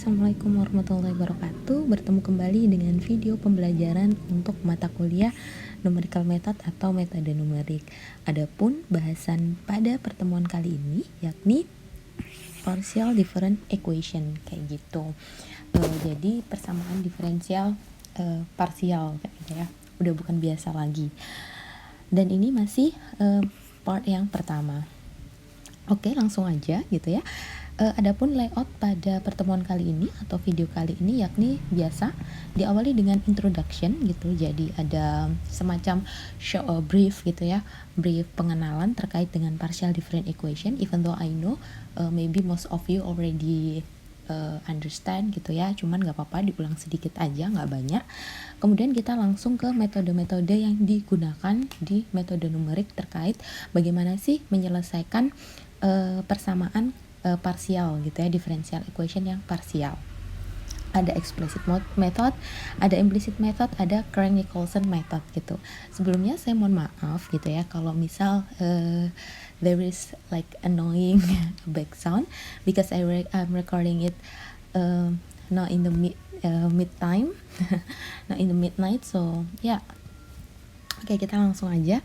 Assalamualaikum warahmatullahi wabarakatuh. Bertemu kembali dengan video pembelajaran untuk mata kuliah numerical method atau metode numerik. Adapun bahasan pada pertemuan kali ini yakni partial different equation kayak gitu. Jadi persamaan diferensial parsial kayak gitu ya. Udah bukan biasa lagi. Dan ini masih part yang pertama. Oke, langsung aja gitu ya. Adapun layout pada pertemuan kali ini atau video kali ini yakni biasa diawali dengan introduction gitu. Jadi ada semacam brief gitu ya, brief pengenalan terkait dengan partial different equation. Even though I know maybe most of you already understand gitu ya, cuman gak apa-apa diulang sedikit aja, gak banyak. Kemudian kita langsung ke metode-metode yang digunakan di metode numerik terkait bagaimana sih menyelesaikan persamaan parsial gitu ya, differential equation yang parsial. Ada explicit method, ada implicit method, ada Kronecker-Nicolson method gitu. Sebelumnya saya mohon maaf gitu ya kalau misal there is like annoying back sound because I'm recording it not in the mid time not in the midnight, so yeah. Oke, kita langsung aja.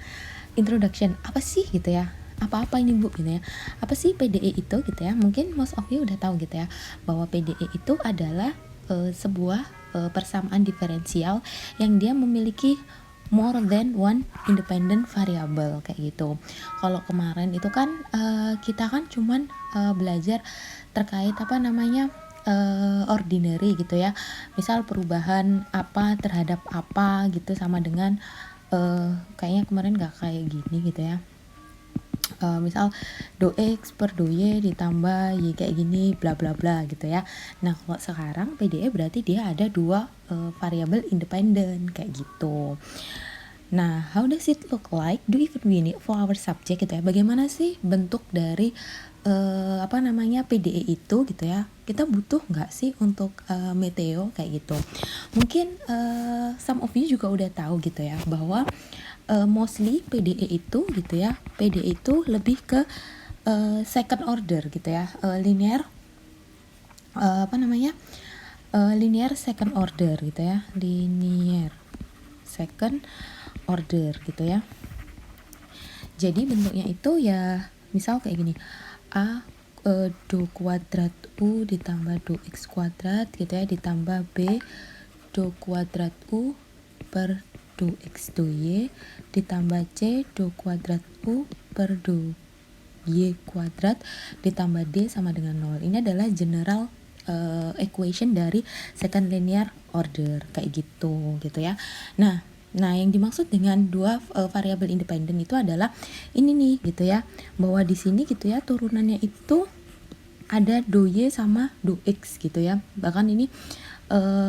Introduction, apa sih gitu ya, apa-apa ini Bu gitu ya, apa sih PDE itu gitu ya. Mungkin most of you udah tahu gitu ya bahwa PDE itu adalah sebuah persamaan diferensial yang dia memiliki more than one independent variable kayak gitu. Kalau kemarin itu kan kita kan cuman belajar terkait apa namanya ordinary gitu ya, misal perubahan apa terhadap apa gitu sama dengan kayaknya kemarin gak kayak gini gitu ya. Misal do X per do Y ditambah Y kayak gini bla bla bla gitu ya. Nah kalau sekarang PDE berarti dia ada dua variabel independen kayak gitu. Nah, how does it look like? Do even we need for our subject gitu ya. Bagaimana sih bentuk dari PDE itu gitu ya. Kita butuh nggak sih untuk meteo kayak gitu. Mungkin some of you juga udah tahu gitu ya bahwa mostly PDE itu gitu ya, PDE itu lebih ke second order gitu ya, linear linear second order gitu ya, linear second order gitu ya. Jadi bentuknya itu ya misal kayak gini, A do kuadrat U ditambah do X kuadrat gitu ya, ditambah B do kuadrat U per do X do Y ditambah C do kuadrat U per do Y kuadrat ditambah D sama dengan 0. Ini adalah general equation dari second linear order kayak gitu ya. Nah, yang dimaksud dengan dua variabel independen itu adalah ini nih gitu ya, bahwa di sini gitu ya turunannya itu ada do Y sama do X gitu ya. Bahkan ini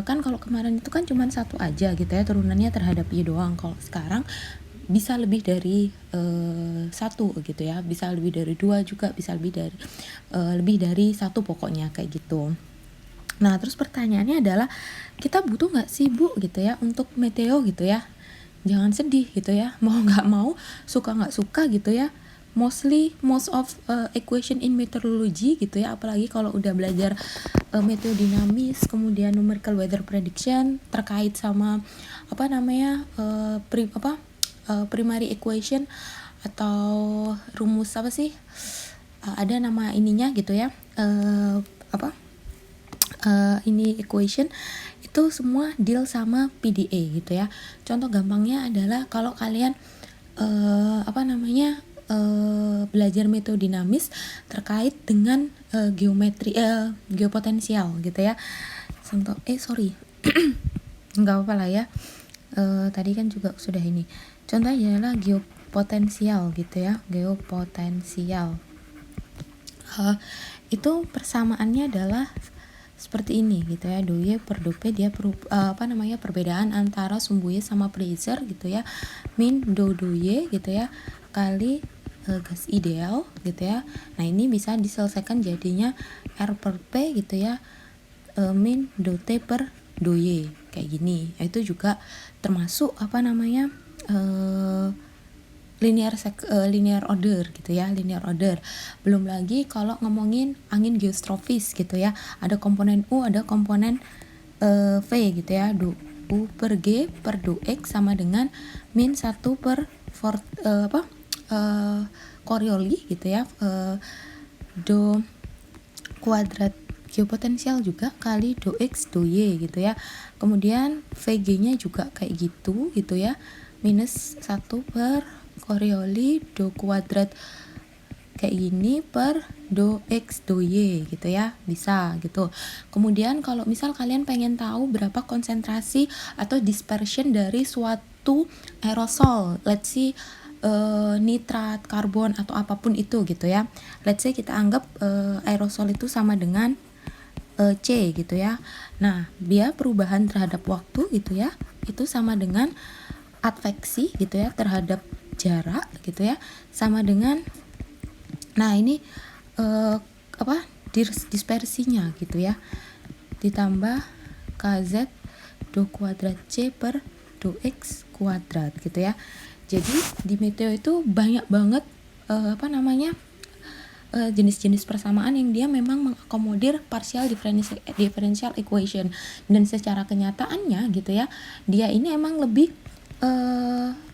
kan kalau kemarin itu kan cuma satu aja gitu ya turunannya terhadap Y doang. Kalau sekarang bisa lebih dari satu gitu ya, bisa lebih dari dua juga, bisa lebih dari satu pokoknya kayak gitu. Nah terus pertanyaannya adalah kita butuh nggak sih Bu gitu ya untuk meteo gitu ya. Jangan sedih gitu ya, mau nggak mau, suka nggak suka gitu ya. Most of equation in meteorology gitu ya, apalagi kalau udah belajar meteodinamis, kemudian numerical weather prediction terkait sama primary equation atau rumus apa sih, ada nama ininya gitu ya, ini equation itu semua deal sama PDE gitu ya. Contoh gampangnya adalah kalau kalian belajar metodinamis terkait dengan geopotensial gitu ya. Contoh nggak apa-apa lah ya. Tadi kan juga sudah ini. Contohnya adalah geopotensial gitu ya, geopotensial. Itu persamaannya adalah seperti ini gitu ya, do Y per do P, dia perbedaan antara sumbu Y sama pressure gitu ya, min do Y gitu ya kali gas ideal gitu ya. Nah ini bisa diselesaikan jadinya R per P gitu ya, min do T per do Y kayak gini. Itu juga termasuk linear order gitu ya, linear order. Belum lagi kalau ngomongin angin geostrofis gitu ya, ada komponen U, ada komponen V gitu ya. Do U per G per do X sama dengan min 1 per Coriolis gitu ya, do kuadrat geopotensial juga kali do X do Y gitu ya. Kemudian VG nya juga kayak gitu ya, minus 1 per Coriolis do kuadrat kayak gini per do X do Y gitu ya, bisa gitu. Kemudian kalau misal kalian pengen tahu berapa konsentrasi atau dispersion dari suatu aerosol, let's say nitrat, karbon atau apapun itu gitu ya. Let's say kita anggap aerosol itu sama dengan C gitu ya. Nah, dia perubahan terhadap waktu gitu ya, itu sama dengan adveksi gitu ya, terhadap jarak gitu ya, sama dengan ini dispersinya gitu ya, ditambah KZ do kuadrat C per do X kuadrat gitu ya. Jadi di meteo itu banyak banget jenis-jenis persamaan yang dia memang mengakomodir partial differential equation, dan secara kenyataannya gitu ya, dia ini emang lebih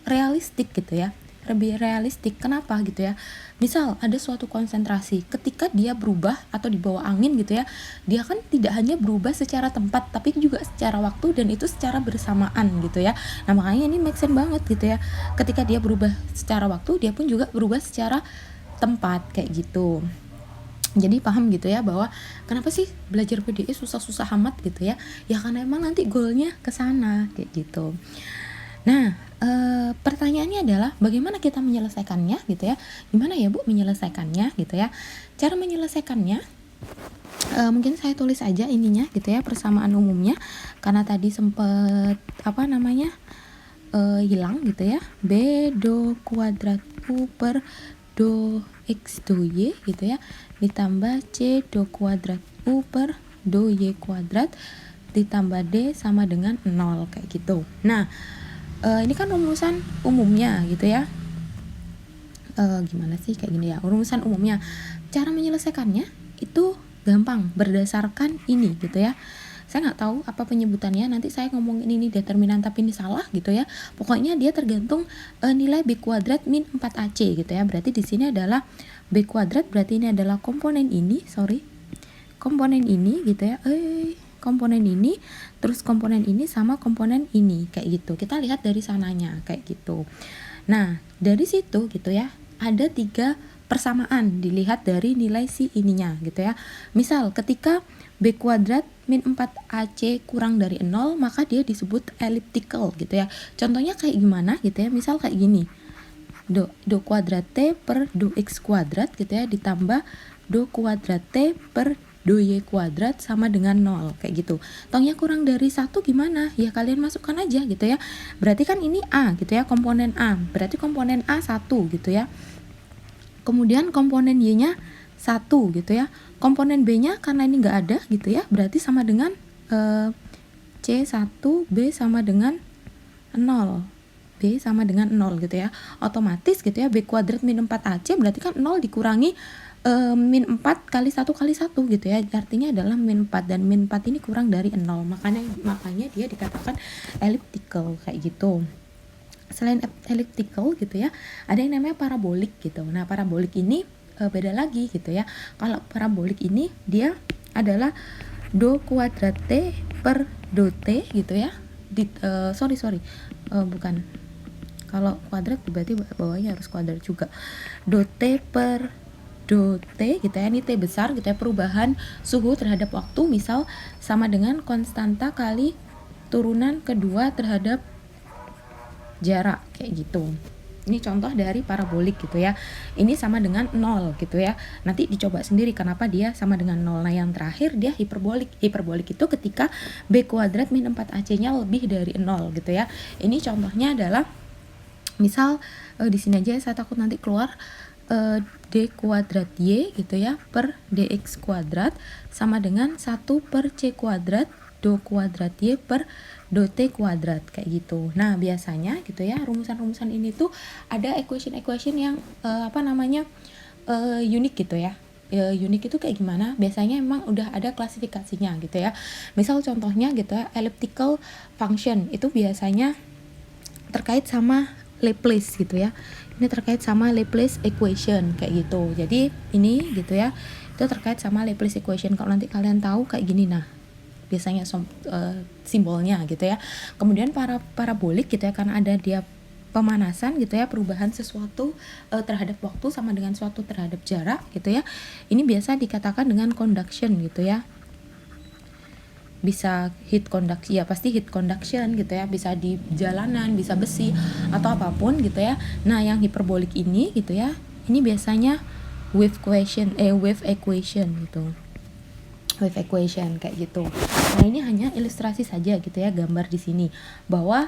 realistik gitu ya, lebih realistik. Kenapa gitu ya? Misal ada suatu konsentrasi, ketika dia berubah atau dibawa angin gitu ya, dia kan tidak hanya berubah secara tempat tapi juga secara waktu, dan itu secara bersamaan gitu ya. Nah makanya ini make sense banget gitu ya, ketika dia berubah secara waktu, dia pun juga berubah secara tempat kayak gitu. Jadi paham gitu ya bahwa kenapa sih belajar PDE susah-susah amat gitu ya? Ya karena emang nanti goalnya ke sana kayak gitu. Nah, pertanyaannya adalah bagaimana kita menyelesaikannya gitu ya? Gimana ya Bu menyelesaikannya gitu ya? Cara menyelesaikannya mungkin saya tulis aja ininya gitu ya, persamaan umumnya, karena tadi sempet hilang gitu ya. B do kuadrat U per do X do Y gitu ya, ditambah C do kuadrat U per do Y kuadrat, ditambah D sama dengan 0 kayak gitu. Nah, ini kan rumusan umumnya gitu ya. Gimana sih kayak gini ya, rumusan umumnya. Cara menyelesaikannya itu gampang berdasarkan ini gitu ya. Saya nggak tahu apa penyebutannya, nanti saya ngomongin ini determinan tapi ini salah gitu ya. Pokoknya dia tergantung nilai B kuadrat min 4AC gitu ya. Berarti di sini adalah B kuadrat, berarti ini adalah komponen ini gitu ya. Komponen ini, terus komponen ini sama komponen ini kayak gitu. Kita lihat dari sananya kayak gitu. Nah, dari situ gitu ya, ada 3 persamaan dilihat dari nilai si ininya gitu ya. Misal ketika B kuadrat min 4AC kurang dari 0, maka dia disebut elliptical gitu ya. Contohnya kayak gimana gitu ya, misal kayak gini, do kuadrat T per do X kuadrat gitu ya, ditambah do kuadrat T per do Y kuadrat sama dengan 0 kayak gitu. Taunya kurang dari 1 gimana? Ya kalian masukkan aja gitu ya. Berarti kan ini A gitu ya, komponen A. Berarti komponen A 1 gitu ya. Kemudian komponen Y-nya 1 gitu ya. Komponen B-nya karena ini enggak ada gitu ya, berarti sama dengan C1, B sama dengan 0. B sama dengan 0 gitu ya. Otomatis gitu ya, B kuadrat min 4AC berarti kan 0 dikurangi min 4 kali 1 kali 1 gitu ya, artinya adalah min 4, dan min 4 ini kurang dari 0, makanya dia dikatakan elliptical kayak gitu. Selain elliptical gitu ya, ada yang namanya parabolik gitu. Nah parabolik ini beda lagi gitu ya. Kalau parabolik ini dia adalah do kuadrat T per do T gitu ya. Bukan, kalau kuadrat berarti bawahnya harus kuadrat juga. Do T per do T gitu ya, ini T besar gitu ya, perubahan suhu terhadap waktu misal sama dengan konstanta kali turunan kedua terhadap jarak kayak gitu. Ini contoh dari parabolik gitu ya. Ini sama dengan 0 gitu ya. Nanti dicoba sendiri kenapa dia sama dengan 0. Nah yang terakhir dia hiperbolik. Hiperbolik itu ketika B kuadrat min 4AC nya lebih dari 0 gitu ya. Ini contohnya adalah misal di sini aja, saya takut nanti keluar, D kuadrat Y gitu ya per DX kuadrat sama dengan 1 per C kuadrat do kuadrat Y per T kuadrat kayak gitu. Nah, biasanya gitu ya, rumusan-rumusan ini tuh ada equation yang unik gitu ya. Unik itu kayak gimana? Biasanya emang udah ada klasifikasinya gitu ya. Misal contohnya gitu ya, elliptical function itu biasanya terkait sama Laplace gitu ya. Ini terkait sama Laplace equation kayak gitu. Jadi ini gitu ya, itu terkait sama Laplace equation. Kalau nanti kalian tahu kayak gini, nah biasanya simbolnya gitu ya. Kemudian parabolik gitu ya, karena ada dia pemanasan gitu ya, perubahan sesuatu terhadap waktu sama dengan suatu terhadap jarak gitu ya. Ini biasa dikatakan dengan conduction gitu ya. Bisa heat conduction, ya pasti heat conduction gitu ya, bisa di jalanan, bisa besi atau apapun gitu ya. Nah, yang hiperbolik ini gitu ya, ini biasanya wave equation gitu. Wave equation kayak gitu. Nah, ini hanya ilustrasi saja gitu ya, gambar di sini bahwa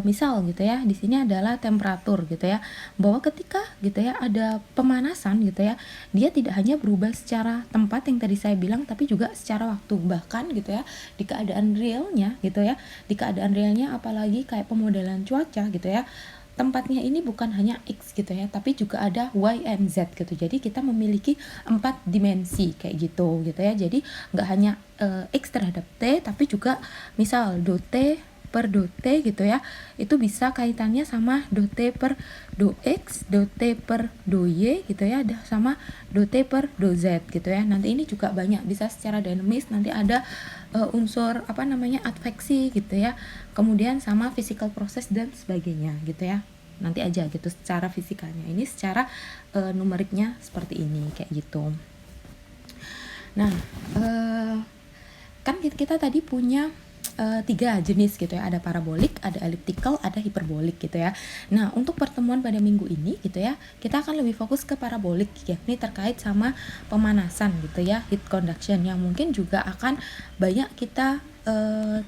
misal gitu ya, di sini adalah temperatur gitu ya, bahwa ketika gitu ya ada pemanasan gitu ya, dia tidak hanya berubah secara tempat yang tadi saya bilang, tapi juga secara waktu. Bahkan gitu ya, di keadaan realnya gitu ya, di keadaan realnya apalagi kayak pemodelan cuaca gitu ya, tempatnya ini bukan hanya X gitu ya, tapi juga ada Y and Z gitu. Jadi kita memiliki 4 dimensi kayak gitu ya. Jadi nggak hanya X terhadap T, tapi juga misal do T per do T gitu ya, itu bisa kaitannya sama do T per do X, do T per do Y gitu ya, sama do T per do Z gitu ya. Nanti ini juga banyak, bisa secara dinamis, nanti ada unsur adveksi gitu ya, kemudian sama physical process dan sebagainya gitu ya. Nanti aja gitu secara fisikanya. Ini secara numeriknya seperti ini kayak gitu. Nah, kan kita tadi punya 3 jenis gitu ya, ada parabolik, ada elliptical, ada hiperbolik gitu ya. Nah, untuk pertemuan pada minggu ini gitu ya, kita akan lebih fokus ke parabolik ya. Ini terkait sama pemanasan gitu ya, heat conduction, yang mungkin juga akan banyak kita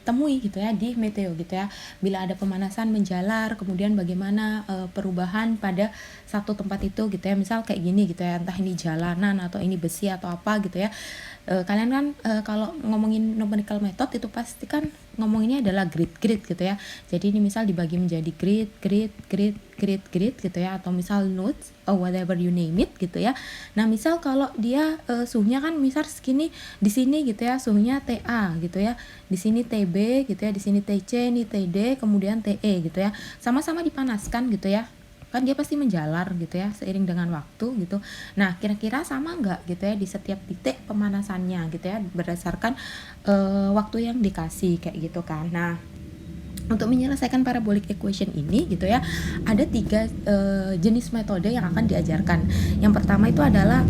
temui gitu ya di meteo gitu ya. Bila ada pemanasan menjalar, kemudian bagaimana perubahan pada satu tempat itu gitu ya. Misal kayak gini gitu ya, entah ini jalanan atau ini besi atau apa gitu ya. Kalian kan kalau ngomongin numerical method itu pasti kan ngomonginnya adalah grid gitu ya. Jadi ini misal dibagi menjadi grid gitu ya, atau misal nodes or whatever you name it gitu ya. Nah, misal kalau dia suhunya kan misal segini, di sini gitu ya suhunya TA gitu ya, di sini TB gitu ya, di sini TC, ini TD, kemudian TE gitu ya, sama-sama dipanaskan gitu ya, kan dia pasti menjalar gitu ya seiring dengan waktu gitu. Nah, kira-kira sama nggak gitu ya di setiap titik pemanasannya gitu ya, berdasarkan waktu yang dikasih kayak gitu kan. Nah, untuk menyelesaikan parabolic equation ini gitu ya, ada 3 jenis metode yang akan diajarkan. Yang pertama itu adalah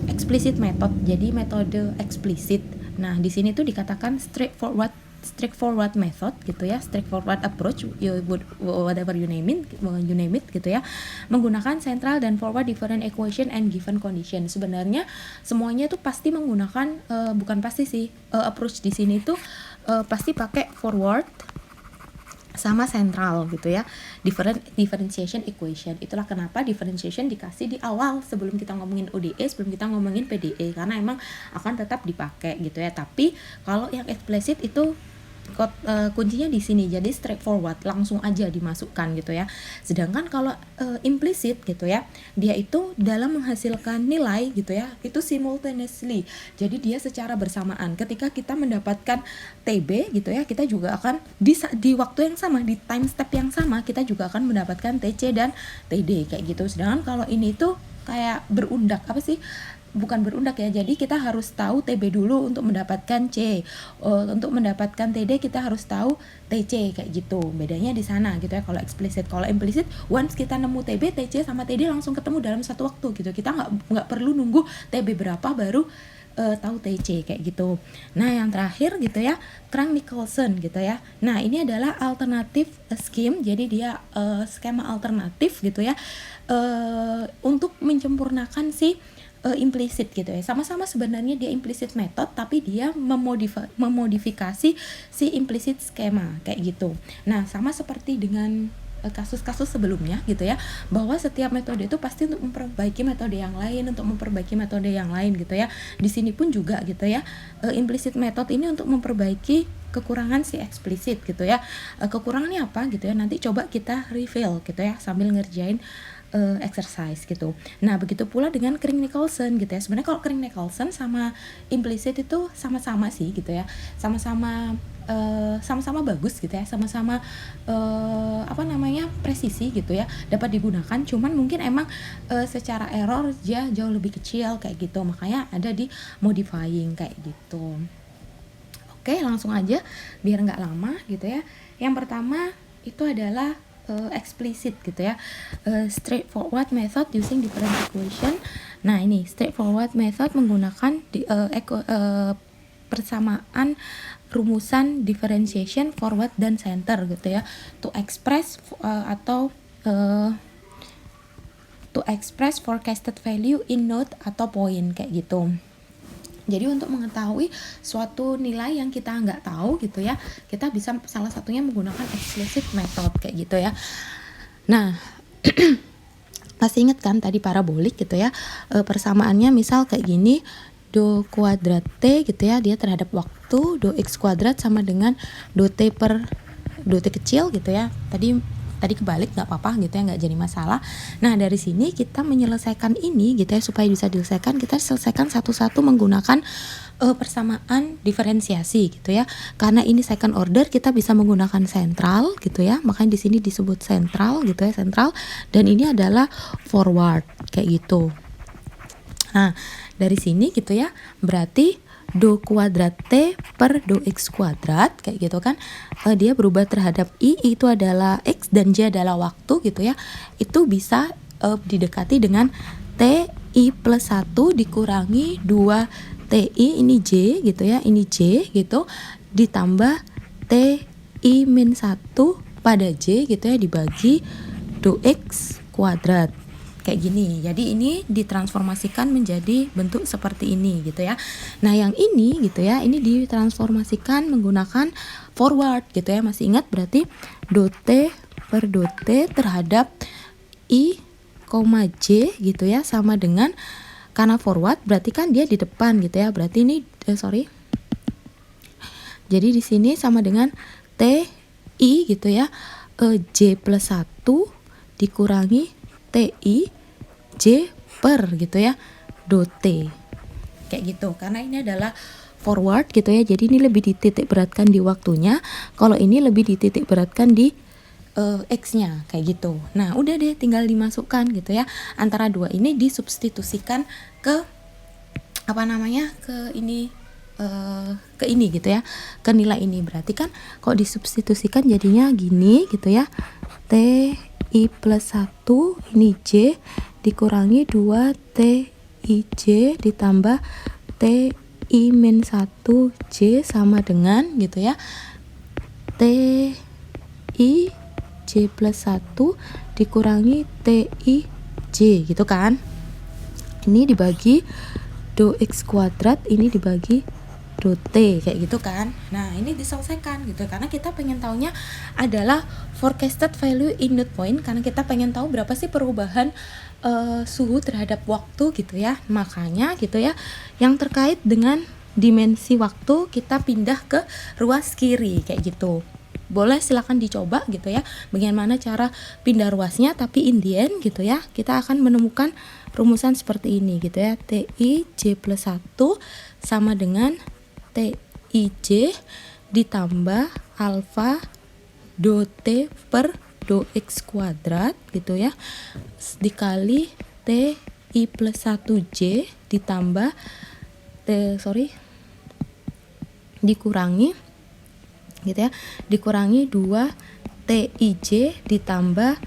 explicit method. Jadi metode eksplisit. Nah, di sini tuh dikatakan straightforward method gitu ya, straightforward approach, whatever you name it gitu ya, menggunakan central dan forward different equation and given condition. Sebenarnya semuanya tuh pasti menggunakan bukan pasti sih, approach di sini tuh pasti pakai forward sama central gitu ya, differentiation equation. Itulah kenapa differentiation dikasih di awal sebelum kita ngomongin ODE, sebelum kita ngomongin PDE, karena emang akan tetap dipakai gitu ya. Tapi kalau yang explicit itu kuncinya di sini, jadi straightforward, langsung aja dimasukkan gitu ya. Sedangkan kalau implicit gitu ya, dia itu dalam menghasilkan nilai gitu ya, itu simultaneously. Jadi dia secara bersamaan. Ketika kita mendapatkan TB gitu ya, kita juga akan di waktu yang sama, di time step yang sama, kita juga akan mendapatkan TC dan TD kayak gitu. Sedangkan kalau ini tuh kayak berundak, bukan berundak ya, jadi kita harus tahu TB dulu untuk mendapatkan C, untuk mendapatkan TD kita harus tahu TC kayak gitu. Bedanya di sana gitu ya kalau eksplisit. Kalau implisit, once kita nemu TB, TC sama TD langsung ketemu dalam satu waktu gitu. Kita nggak perlu nunggu TB berapa baru tahu TC kayak gitu. Nah, yang terakhir gitu ya, Crank-Nicolson gitu ya. Nah, ini adalah alternatif scheme, jadi dia skema alternatif gitu ya, untuk menyempurnakan si implicit gitu ya. Sama-sama sebenarnya dia implicit method, tapi dia memodifikasi si implicit skema kayak gitu. Nah, sama seperti dengan kasus-kasus sebelumnya gitu ya, bahwa setiap metode itu pasti untuk memperbaiki metode yang lain, gitu ya. Di sini pun juga gitu ya, implicit method ini untuk memperbaiki kekurangan si eksplisit gitu ya. Kekurangannya apa gitu ya, nanti coba kita reveal gitu ya sambil ngerjain exercise gitu. Nah begitu pula dengan Kring-Nicholson gitu ya. Sebenarnya kalau Kring-Nicholson sama implicit itu sama-sama sih gitu ya, sama-sama bagus gitu ya, sama-sama presisi gitu ya, dapat digunakan. Cuman mungkin emang secara error dia jauh lebih kecil kayak gitu, makanya ada di modifying kayak gitu. Oke, langsung aja biar nggak lama gitu ya. Yang pertama itu adalah explicit gitu ya, straightforward method using different equation. Nah ini straightforward method menggunakan persamaan rumusan differentiation forward dan center gitu ya, to express to express forecasted value in node atau point kayak gitu. Jadi untuk mengetahui suatu nilai yang kita nggak tahu gitu ya, kita bisa salah satunya menggunakan explicit method kayak gitu ya. Nah masih inget kan tadi parabolik gitu ya, persamaannya misal kayak gini, do kuadrat t gitu ya, dia terhadap waktu, do x kuadrat sama dengan do t per do t kecil gitu ya. Tadi kebalik nggak apa-apa gitu ya, nggak jadi masalah. Nah dari sini kita menyelesaikan ini gitu ya, supaya bisa diselesaikan kita selesaikan satu-satu menggunakan persamaan diferensiasi gitu ya. Karena ini second order kita bisa menggunakan sentral gitu ya, makanya di sini disebut sentral gitu ya, sentral. Dan ini adalah forward kayak gitu. Nah dari sini gitu ya, berarti do kuadrat t per do x kuadrat kayak gitu kan, dia berubah terhadap i itu adalah x dan j adalah waktu gitu ya, itu bisa didekati dengan ti plus 1 dikurangi 2 ti, ini j gitu ya, ini j gitu, ditambah ti min 1 pada j gitu ya, dibagi do x kuadrat kayak gini. Jadi ini ditransformasikan menjadi bentuk seperti ini gitu ya. Nah yang ini gitu ya, ini ditransformasikan menggunakan forward gitu ya. Masih ingat berarti do t per do t terhadap i, j gitu ya, sama dengan, karena forward berarti kan dia di depan gitu ya. Berarti ini jadi di sini sama dengan t i gitu ya, j plus 1 dikurangi ti j per gitu ya do t kayak gitu. Karena ini adalah forward gitu ya, jadi ini lebih dititik beratkan di waktunya, kalau ini lebih dititik beratkan di x-nya kayak gitu. Nah udah deh, tinggal dimasukkan gitu ya, antara dua ini disubstitusikan ke ke ini gitu ya, ke nilai ini. Berarti kan kalau disubstitusikan jadinya gini gitu ya, t i plus 1 ini j dikurangi 2 t i j ditambah t i min 1 j sama dengan gitu ya, t i j plus 1 dikurangi t i j gitu kan. Ini dibagi do x kuadrat, ini dibagi do t kayak gitu kan. Nah ini diselesaikan gitu, karena kita pengen taunya adalah forecasted value in node point, karena kita pengen tahu berapa sih perubahan suhu terhadap waktu gitu ya. Makanya gitu ya, yang terkait dengan dimensi waktu kita pindah ke ruas kiri kayak gitu. Boleh silakan dicoba gitu ya, bagaimana cara pindah ruasnya, tapi in the end gitu ya, kita akan menemukan rumusan seperti ini gitu ya, ti j plus 1 sama dengan ti j ditambah alfa do t per do x kuadrat gitu ya, dikali ti plus 1 j ditambah dikurangi gitu ya, dikurangi 2 TIJ ditambah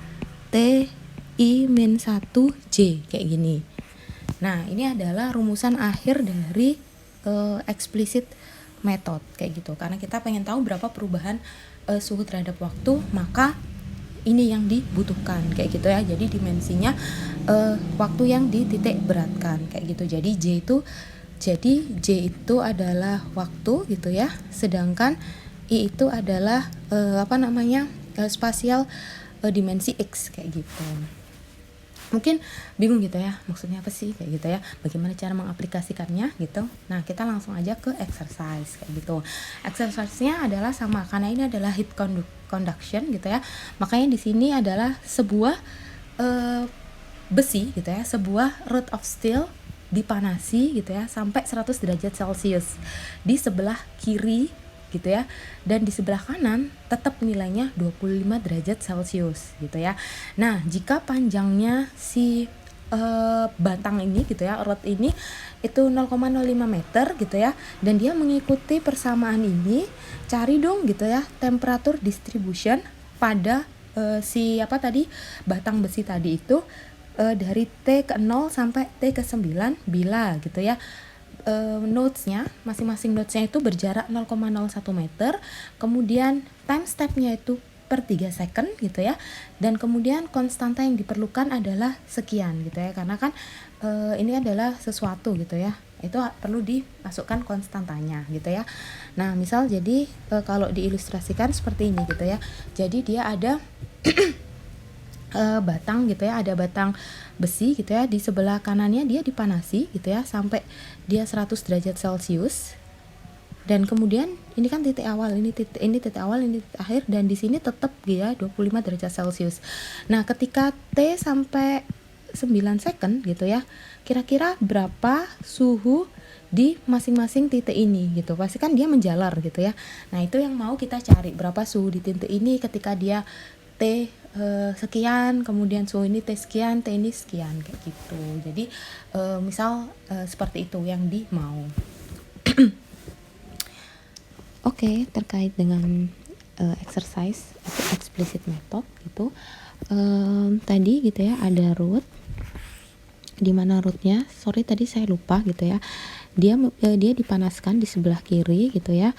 TI min 1 J kayak gini. Nah ini adalah rumusan akhir dari explicit method kayak gitu, karena kita pengen tahu berapa perubahan suhu terhadap waktu, maka ini yang dibutuhkan kayak gitu ya. Jadi dimensinya waktu yang dititik beratkan kayak gitu. Jadi J itu adalah waktu gitu ya, sedangkan I itu adalah spasial dimensi X kayak gitu. Mungkin bingung gitu ya, maksudnya apa sih kayak gitu ya, bagaimana cara mengaplikasikannya gitu. Nah, kita langsung aja ke exercise kayak gitu. Exercise-nya adalah sama, karena ini adalah heat conduction gitu ya. Makanya di sini adalah sebuah besi gitu ya, sebuah rod of steel dipanasi gitu ya sampai 100 derajat Celcius di sebelah kiri gitu ya, dan di sebelah kanan tetap nilainya 25 derajat Celcius gitu ya. Nah, jika panjangnya si batang ini gitu ya, rod ini itu 0,05 meter gitu ya, dan dia mengikuti persamaan ini, cari dong gitu ya temperatur distribution pada si apa tadi, batang besi tadi itu dari T ke 0 sampai T ke 9 bila gitu ya notesnya, masing-masing notesnya itu berjarak 0,01 meter, kemudian time stepnya itu per 3 second gitu ya, dan kemudian konstanta yang diperlukan adalah sekian gitu ya, karena kan ini adalah sesuatu gitu ya, itu perlu dimasukkan konstantanya gitu ya. Nah, misal jadi kalau diilustrasikan seperti ini gitu ya, jadi dia ada batang gitu ya, ada batang besi gitu ya, di sebelah kanannya dia dipanasi gitu ya sampai dia 100 derajat Celcius, dan kemudian ini kan titik awal, ini titik awal, ini titik akhir, dan di sini tetap dia 25 derajat Celcius. Nah, ketika T sampai 9 second gitu ya, kira-kira berapa suhu di masing-masing titik ini gitu, pasti kan dia menjalar gitu ya. Nah, itu yang mau kita cari, berapa suhu di titik ini ketika dia T sekian, kemudian suhu ini T sekian, T ini sekian kayak gitu. Jadi misal seperti itu yang di mau. Oke, terkait dengan exercise atau explicit method gitu, tadi gitu ya ada root, di mana rootnya, sorry tadi saya lupa gitu ya, dia dipanaskan di sebelah kiri gitu ya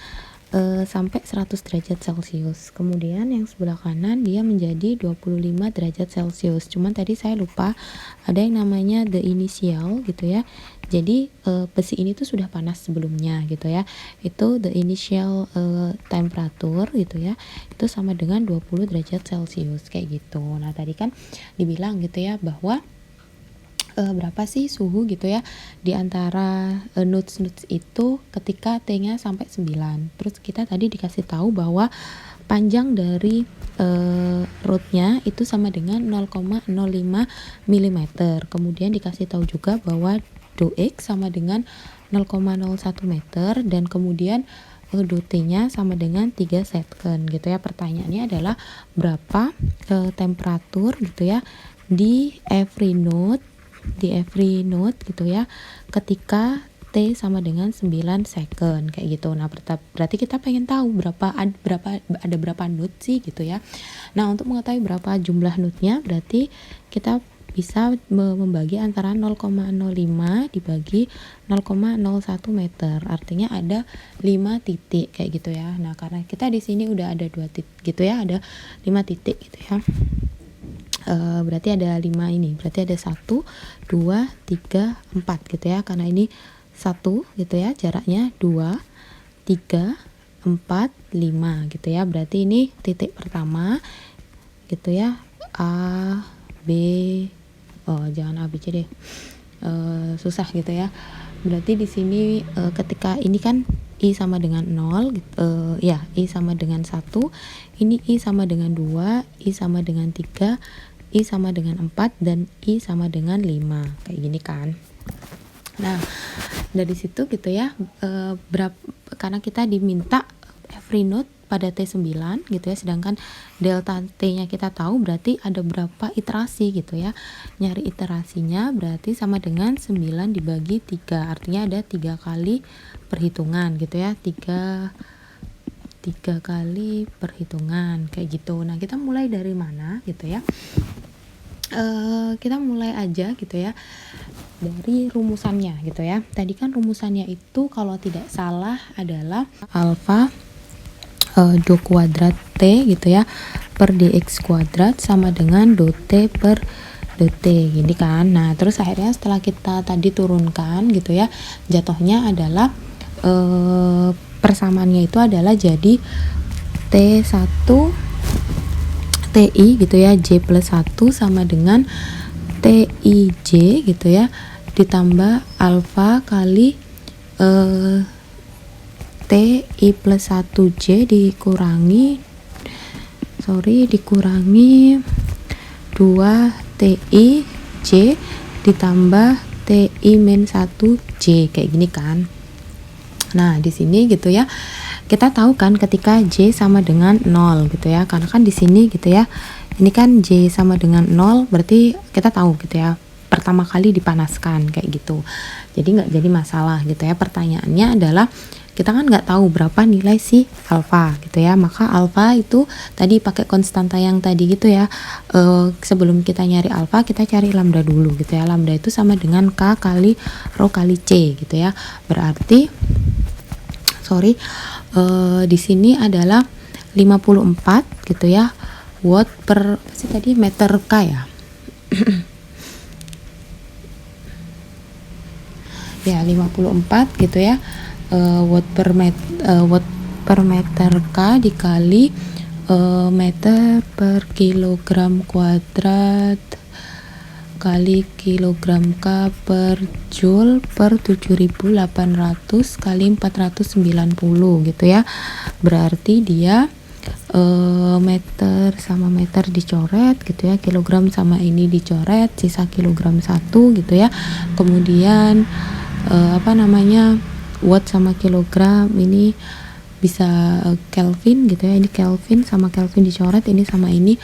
sampai 100 derajat Celcius. Kemudian yang sebelah kanan dia menjadi 25 derajat Celcius. Cuman tadi saya lupa ada yang namanya the initial gitu ya. Jadi besi ini tuh sudah panas sebelumnya gitu ya. Itu the initial temperature gitu ya. Itu sama dengan 20 derajat Celcius kayak gitu. Nah, tadi kan dibilang gitu ya bahwa berapa sih suhu gitu ya di antara notes itu ketika T-nya sampai 9. Terus kita tadi dikasih tahu bahwa panjang dari rodnya itu sama dengan 0,05 mm. Kemudian dikasih tahu juga bahwa do X sama dengan 0,01 meter, dan kemudian do T-nya sama dengan 3 second gitu ya. Pertanyaannya adalah berapa temperatur gitu ya di every node gitu ya ketika T sama dengan 9 second kayak gitu. Nah, berarti kita pengen tahu ada berapa node sih gitu ya. Nah, untuk mengetahui berapa jumlah node-nya, berarti kita bisa membagi antara 0,05 dibagi 0,01 meter. Artinya ada 5 titik kayak gitu ya. Nah, karena kita di sini udah ada 2 titik gitu ya, ada 5 titik gitu ya. Berarti ada 5 ini, berarti ada 1, 2, 3, 4 gitu ya, karena ini 1 gitu ya, jaraknya 2, 3, 4, 5 gitu ya. Berarti ini titik pertama gitu ya, A, B, jangan A, B, C deh, susah gitu ya. Berarti di sini ketika ini kan I sama dengan 0 gitu, ya I sama dengan 1, ini I sama dengan 2, I sama dengan 3, I sama dengan 4, dan I sama dengan 5 kayak gini kan. Nah, dari situ gitu ya, karena kita diminta every node pada T9 gitu ya, sedangkan delta T-nya kita tahu, berarti ada berapa iterasi gitu ya. Nyari iterasinya berarti sama dengan 9 dibagi 3, artinya ada 3 kali perhitungan gitu ya, 3 kali perhitungan kayak gitu. Nah, kita mulai dari mana gitu ya. Kita mulai aja gitu ya dari rumusannya gitu ya. Tadi kan rumusannya itu kalau tidak salah adalah alfa do kuadrat T gitu ya per dx kuadrat sama dengan do T per dt gini kan. Nah, terus akhirnya setelah kita tadi turunkan gitu ya, jatuhnya adalah persamaannya itu adalah jadi T1 TI gitu ya, J plus 1 sama dengan TIJ gitu ya, ditambah alfa kali TI plus 1J dikurangi 2TIJ ditambah TI min 1J, kayak gini kan. Nah di sini gitu ya, kita tahu kan ketika J sama dengan 0 gitu ya, karena kan di sini gitu ya, ini kan J sama dengan 0, berarti kita tahu gitu ya, pertama kali dipanaskan kayak gitu. Jadi nggak jadi masalah gitu ya. Pertanyaannya adalah kita kan nggak tahu berapa nilai si alfa gitu ya, maka alfa itu tadi pakai konstanta yang tadi gitu ya. Sebelum kita nyari alfa, kita cari lambda dulu gitu ya. Lambda itu sama dengan K kali rho kali C gitu ya. Berarti di sini adalah 54 gitu ya, watt per apa sih tadi, meter K ya. Ya 54 gitu ya, watt per meter K dikali meter per kilogram kuadrat kali kilogram K per joule per 7800 kali 490 gitu ya. Berarti dia meter sama meter dicoret gitu ya, kilogram sama ini dicoret, sisa kilogram 1 gitu ya. Kemudian watt sama kilogram ini bisa Kelvin gitu ya, ini Kelvin sama Kelvin dicoret, ini sama ini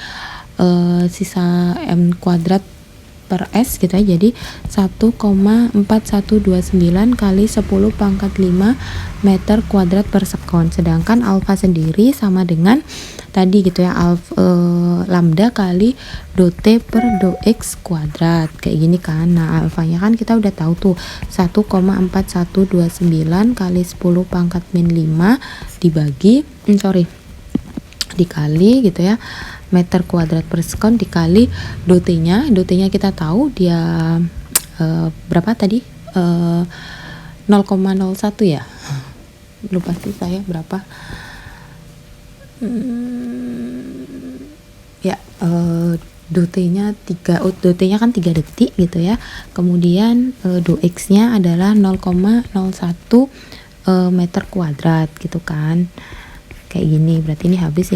sisa M kuadrat per S gitu ya, jadi 1,4129 kali 10 pangkat 5 meter kuadrat per sekon. Sedangkan alfa sendiri sama dengan tadi gitu ya, lambda kali do T per do X kuadrat, kayak gini kan. Nah alfanya kan kita udah tahu tuh, 1,4129 kali 10 pangkat min 5 dikali gitu ya, meter kuadrat per sekon dikali do T-nya kita tahu dia berapa tadi, 0,01 ya, lupa sih saya berapa, do T-nya kan 3 detik gitu ya. Kemudian do X-nya adalah 0,01 meter kuadrat gitu kan, kayak gini. Berarti ini habis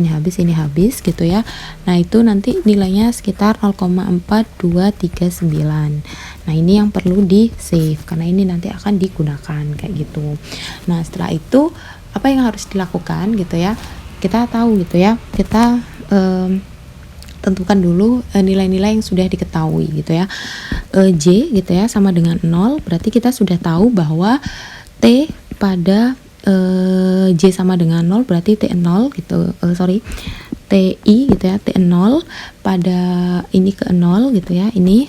gitu ya. Nah itu nanti nilainya sekitar 0,4239. Nah ini yang perlu di save karena ini nanti akan digunakan kayak gitu. Nah setelah itu apa yang harus dilakukan gitu ya, kita tahu gitu ya, kita tentukan dulu nilai-nilai yang sudah diketahui gitu ya. J gitu ya sama dengan 0, berarti kita sudah tahu bahwa T pada J sama dengan 0 berarti T0 gitu, TI gitu ya, T0 pada ini ke 0 gitu ya, ini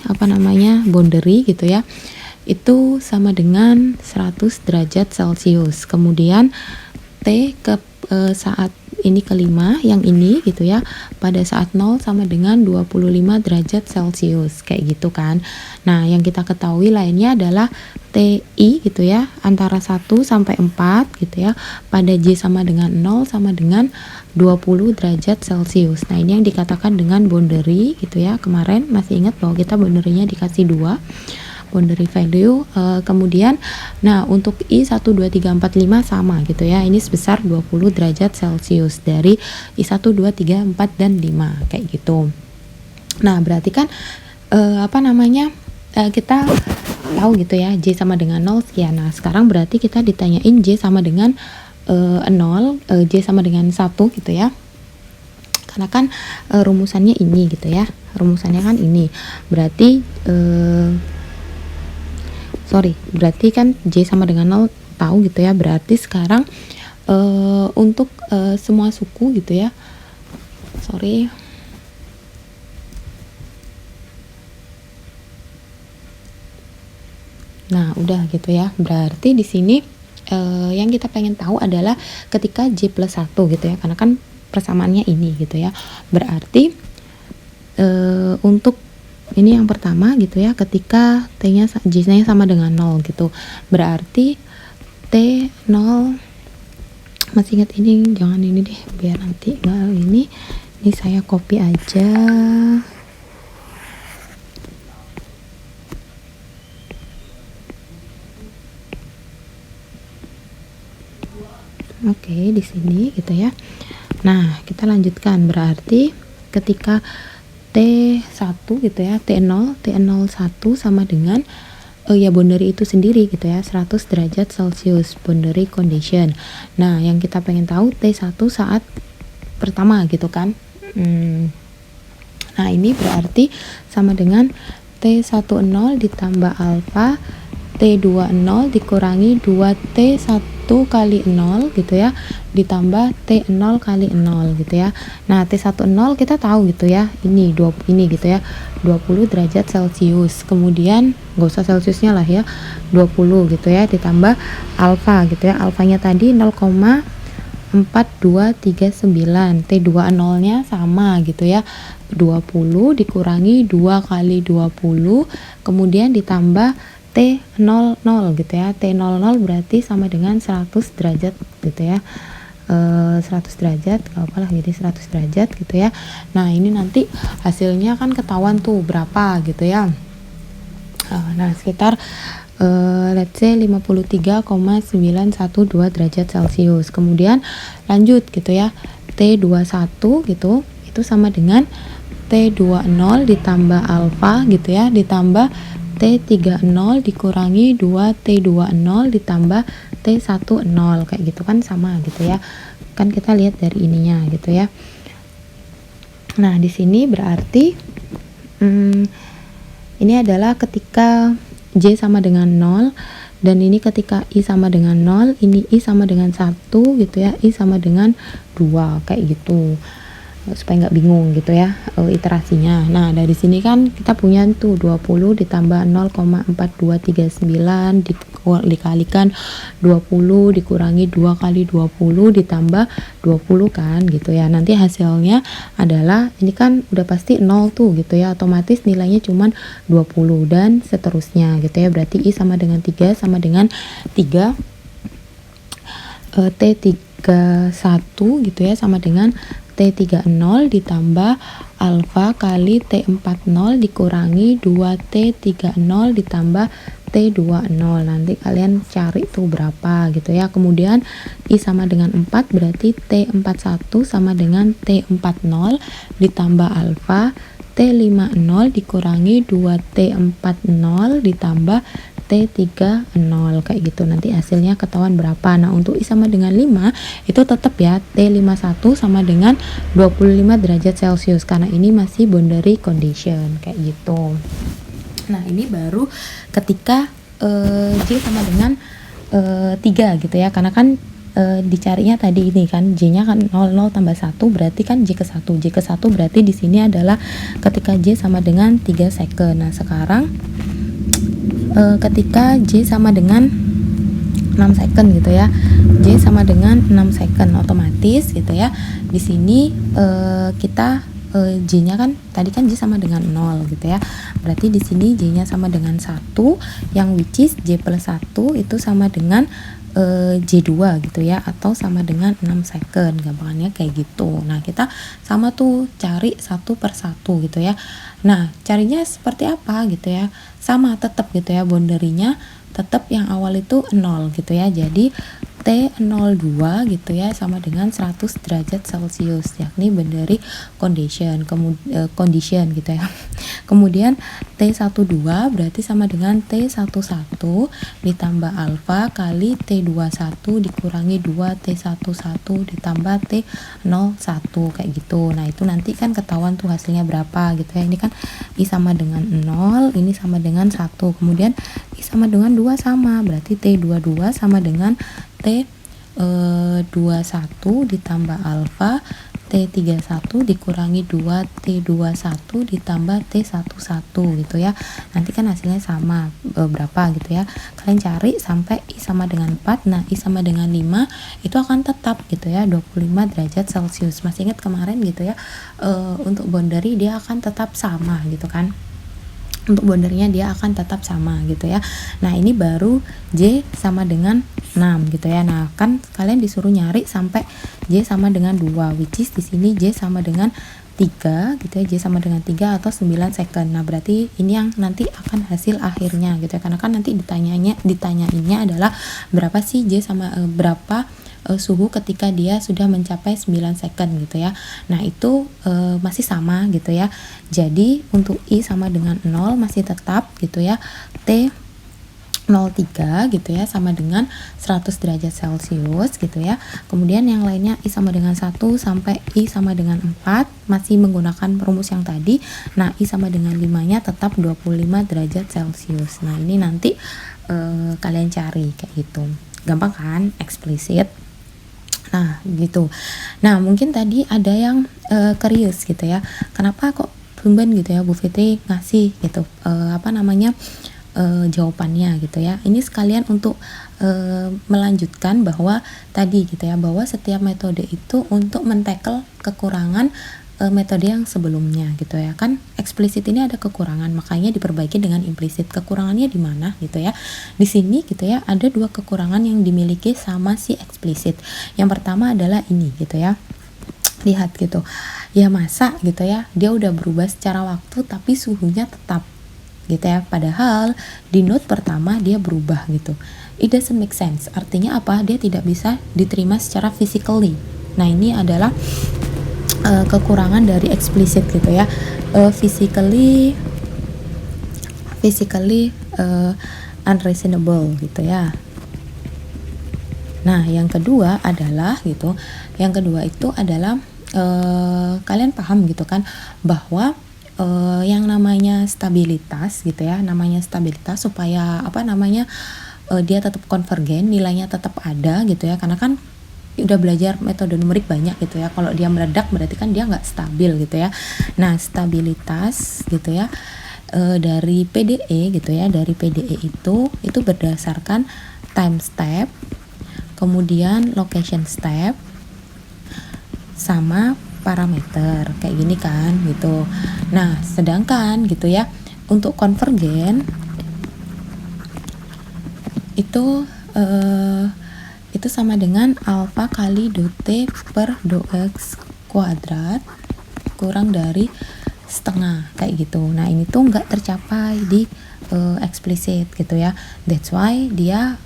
boundary gitu ya, itu sama dengan 100 derajat Celcius. Kemudian T ke saat ini kelima yang ini gitu ya, pada saat 0 sama dengan 25 derajat Celcius kayak gitu kan. Nah yang kita ketahui lainnya adalah TI gitu ya, antara 1 sampai 4 gitu ya, pada J sama dengan 0 sama dengan 20 derajat Celcius. Nah ini yang dikatakan dengan boundary gitu ya. Kemarin masih ingat bahwa kita boundary-nya dikasih 2 boundary value. Kemudian nah untuk I 1, 2, 3, 4, 5 sama gitu ya, ini sebesar 20 derajat Celcius dari I 1, 2, 3, 4, dan 5 kayak gitu. Nah berarti kan kita tahu gitu ya, J sama dengan 0 sekian. Nah sekarang berarti kita ditanyain J sama dengan 0, J sama dengan 1 gitu ya, karena kan rumusannya ini gitu ya, rumusannya kan ini, berarti berarti kan J sama dengan 0 tahu gitu ya. Berarti sekarang untuk semua suku gitu ya, nah udah gitu ya. Berarti di sini yang kita pengen tahu adalah ketika J plus 1 gitu ya, karena kan persamaannya ini gitu ya. Berarti untuk ini yang pertama gitu ya, ketika T-nya J-nya sama dengan 0 gitu, berarti T0, masih ingat ini, jangan ini deh biar nanti ini saya copy aja. Oke, di sini gitu ya. Nah, kita lanjutkan. Berarti ketika T1 gitu ya, T01 sama dengan ya boundary itu sendiri gitu ya, 100 derajat Celcius, boundary condition. Nah, yang kita pengen tahu T1 saat pertama gitu kan. Nah, ini berarti sama dengan T10 ditambah alfa T20 dikurangi 2T1 kali 0 gitu ya, ditambah T0 kali 0 gitu ya. Nah, T10 kita tahu gitu ya, ini gitu ya, 20 derajat Celcius. Kemudian nggak usah Celciusnya lah ya, 20 gitu ya, ditambah alfa gitu ya. Alfanya tadi 0,4239. T20 nya sama gitu ya, 20 dikurangi 2 kali 20, kemudian ditambah T00 gitu ya. T00 berarti sama dengan 100 derajat gitu ya. 100 derajat, gak apalah, jadi 100 derajat gitu ya. Nah, ini nanti hasilnya kan ketahuan tuh berapa gitu ya. Nah, sekitar let's say 53,912 derajat Celcius. Kemudian lanjut gitu ya, T21 gitu, itu sama dengan T20 ditambah alfa gitu ya, ditambah T30 dikurangi 2T20 ditambah T10, kayak gitu kan, sama gitu ya. Kan kita lihat dari ininya gitu ya. Nah, di sini berarti ini adalah ketika J sama dengan 0, dan ini ketika I sama dengan 0, ini I sama dengan 1 gitu ya, I sama dengan 2, kayak gitu, supaya nggak bingung gitu ya iterasinya. Nah, dari sini kan kita punya tuh 20 ditambah 0,4239 dikalikan 20 dikurangi 2 kali 20 ditambah 20 kan gitu ya. Nanti hasilnya adalah ini kan udah pasti 0 tuh gitu ya, otomatis nilainya cuman 20 dan seterusnya gitu ya. Berarti I sama dengan 3 sama dengan 3 T31 gitu ya, sama dengan T30 ditambah alfa kali T40 dikurangi 2T30 ditambah T20. Nanti kalian cari tuh berapa gitu ya. Kemudian I sama dengan 4, berarti T41 sama dengan T40 ditambah alfa T50 dikurangi 2T40 ditambah T30, kayak gitu. Nanti hasilnya ketahuan berapa. Nah, untuk I sama dengan 5 itu tetap ya, T51 sama dengan 25 derajat Celcius karena ini masih boundary condition, kayak gitu. Nah, ini baru ketika J sama dengan 3 gitu ya, karena kan dicarinya tadi ini kan J-nya kan 00 tambah 1 berarti kan J ke 1. J ke 1 berarti di sini adalah ketika J sama dengan 3 second. Nah, sekarang ketika J sama dengan 6 second gitu ya, J sama dengan 6 second, otomatis gitu ya. Di sini kita J-nya kan tadi kan J sama dengan 0 gitu ya. Berarti di sini J-nya sama dengan 1, yang which is J plus 1 itu sama dengan J2 gitu ya, atau sama dengan 6 second, gampangannya kayak gitu. Nah, kita sama tuh cari satu per satu gitu ya. Nah, carinya seperti apa gitu ya, sama tetap gitu ya, boundary-nya tetap yang awal itu 0 gitu ya. Jadi T02 gitu ya sama dengan 100 derajat Celcius, yakni boundary condition, condition gitu ya. Kemudian T12 berarti sama dengan T11 ditambah alfa kali T21 dikurangi 2T11 ditambah T01, kayak gitu. Nah, itu nanti kan ketahuan tuh hasilnya berapa gitu ya. Ini kan I sama dengan 0, ini sama dengan 1, kemudian I sama dengan 2 sama, berarti T22 sama dengan T21 ditambah alfa T31 dikurangi 2 T21 ditambah T11 gitu ya. Nanti kan hasilnya sama berapa gitu ya. Kalian cari sampai I sama dengan 4. Nah, I sama dengan 5 itu akan tetap gitu ya, 25 derajat Celcius. Masih ingat kemarin gitu ya, untuk boundary dia akan tetap sama gitu kan. Untuk boundary-nya dia akan tetap sama gitu ya. Nah, ini baru J sama dengan 6 gitu ya. Nah, kan kalian disuruh nyari sampai J sama dengan 2, which is di sini J sama dengan 3 gitu ya, J sama dengan 3 atau 9 second. Nah, berarti ini yang nanti akan hasil akhirnya gitu ya. Karena kan nanti ditanyainnya adalah berapa sih J sama berapa suhu ketika dia sudah mencapai 9 second gitu ya. Nah itu masih sama gitu ya. Jadi untuk I sama dengan 0 masih tetap gitu ya. T 03 gitu ya sama dengan 100 derajat Celcius gitu ya. Kemudian yang lainnya I sama dengan 1 sampai I sama dengan 4 masih menggunakan rumus yang tadi. Nah I sama dengan 5 nya tetap 25 derajat Celcius. Nah ini nanti kalian cari kayak gitu. Gampang kan? Eksplisit. Nah gitu. Nah mungkin tadi ada yang curious gitu ya. Kenapa kok tumben gitu ya Bu Fitri ngasih gitu jawabannya gitu ya. Ini sekalian untuk melanjutkan bahwa tadi gitu ya, bahwa setiap metode itu untuk men-tackle kekurangan metode yang sebelumnya gitu ya. Kan eksplisit ini ada kekurangan, makanya diperbaiki dengan implisit. Kekurangannya di mana gitu ya. Di sini gitu ya, ada dua kekurangan yang dimiliki sama si eksplisit. Yang pertama adalah ini gitu ya. Lihat gitu. Ya masa gitu ya, dia udah berubah secara waktu tapi suhunya tetap gitu ya, padahal di note pertama dia berubah gitu. It doesn't make sense. Artinya apa? Dia tidak bisa diterima secara physically. Nah ini adalah kekurangan dari eksplisit gitu ya. Physically unreasonable gitu ya. Nah yang kedua adalah gitu, yang kedua itu adalah kalian paham gitu kan bahwa yang namanya stabilitas gitu ya, namanya stabilitas supaya dia tetap konvergen, nilainya tetap ada gitu ya, karena kan udah belajar metode numerik banyak gitu ya. Kalau dia meledak berarti kan dia nggak stabil gitu ya. Nah stabilitas gitu ya dari PDE gitu ya, dari PDE itu berdasarkan time step, kemudian location step, sama parameter kayak gini kan gitu. Nah sedangkan gitu ya untuk konvergen itu sama dengan alfa kali do T per do X kuadrat kurang dari setengah kayak gitu. Nah ini tuh nggak tercapai di eksplisit gitu ya. That's why dia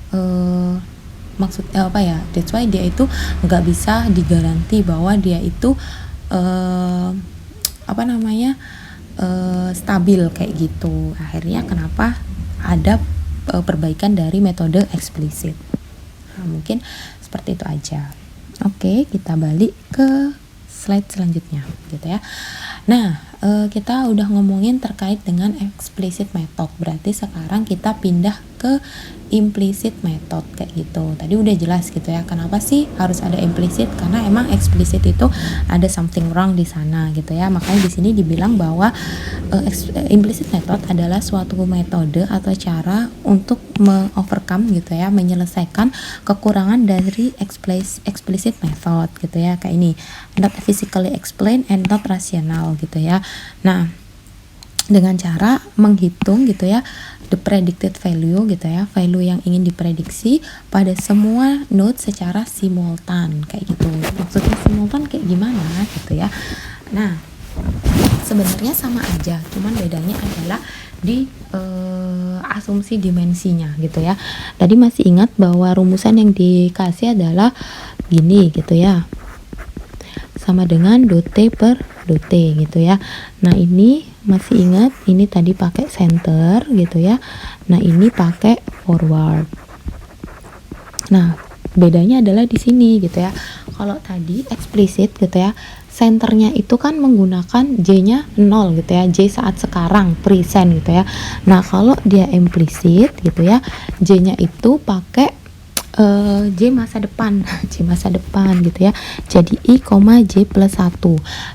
that's why dia itu nggak bisa digaranti bahwa dia itu stabil kayak gitu. Akhirnya kenapa ada perbaikan dari metode eksplisit. Nah, mungkin seperti itu aja. Oke, kita balik ke slide selanjutnya gitu ya. Nah kita udah ngomongin terkait dengan explicit method, berarti sekarang kita pindah ke implicit method kayak gitu. Tadi udah jelas gitu ya kenapa sih harus ada implicit, karena emang explicit itu ada something wrong di sana gitu ya. Makanya di sini dibilang bahwa implicit method adalah suatu metode atau cara untuk overcome gitu ya, menyelesaikan kekurangan dari explicit method gitu ya, kayak ini, not physically explained and not rational gitu ya. Nah dengan cara menghitung gitu ya the predicted value gitu ya, value yang ingin diprediksi pada semua node secara simultan kayak gitu. Maksudnya simultan kayak gimana gitu ya. Nah sebenarnya sama aja, cuman bedanya adalah di asumsi dimensinya gitu ya. Tadi masih ingat bahwa rumusan yang dikasih adalah gini gitu ya, sama dengan do T per do T gitu ya. Nah ini masih ingat, ini tadi pakai center gitu ya. Nah ini pakai forward. Nah bedanya adalah di sini gitu ya. Kalau tadi eksplisit gitu ya, centernya itu kan menggunakan J-nya 0 gitu ya, J saat sekarang, present gitu ya. Nah kalau dia implisit gitu ya, J-nya itu pakai J masa depan J masa depan gitu ya. Jadi I, J plus 1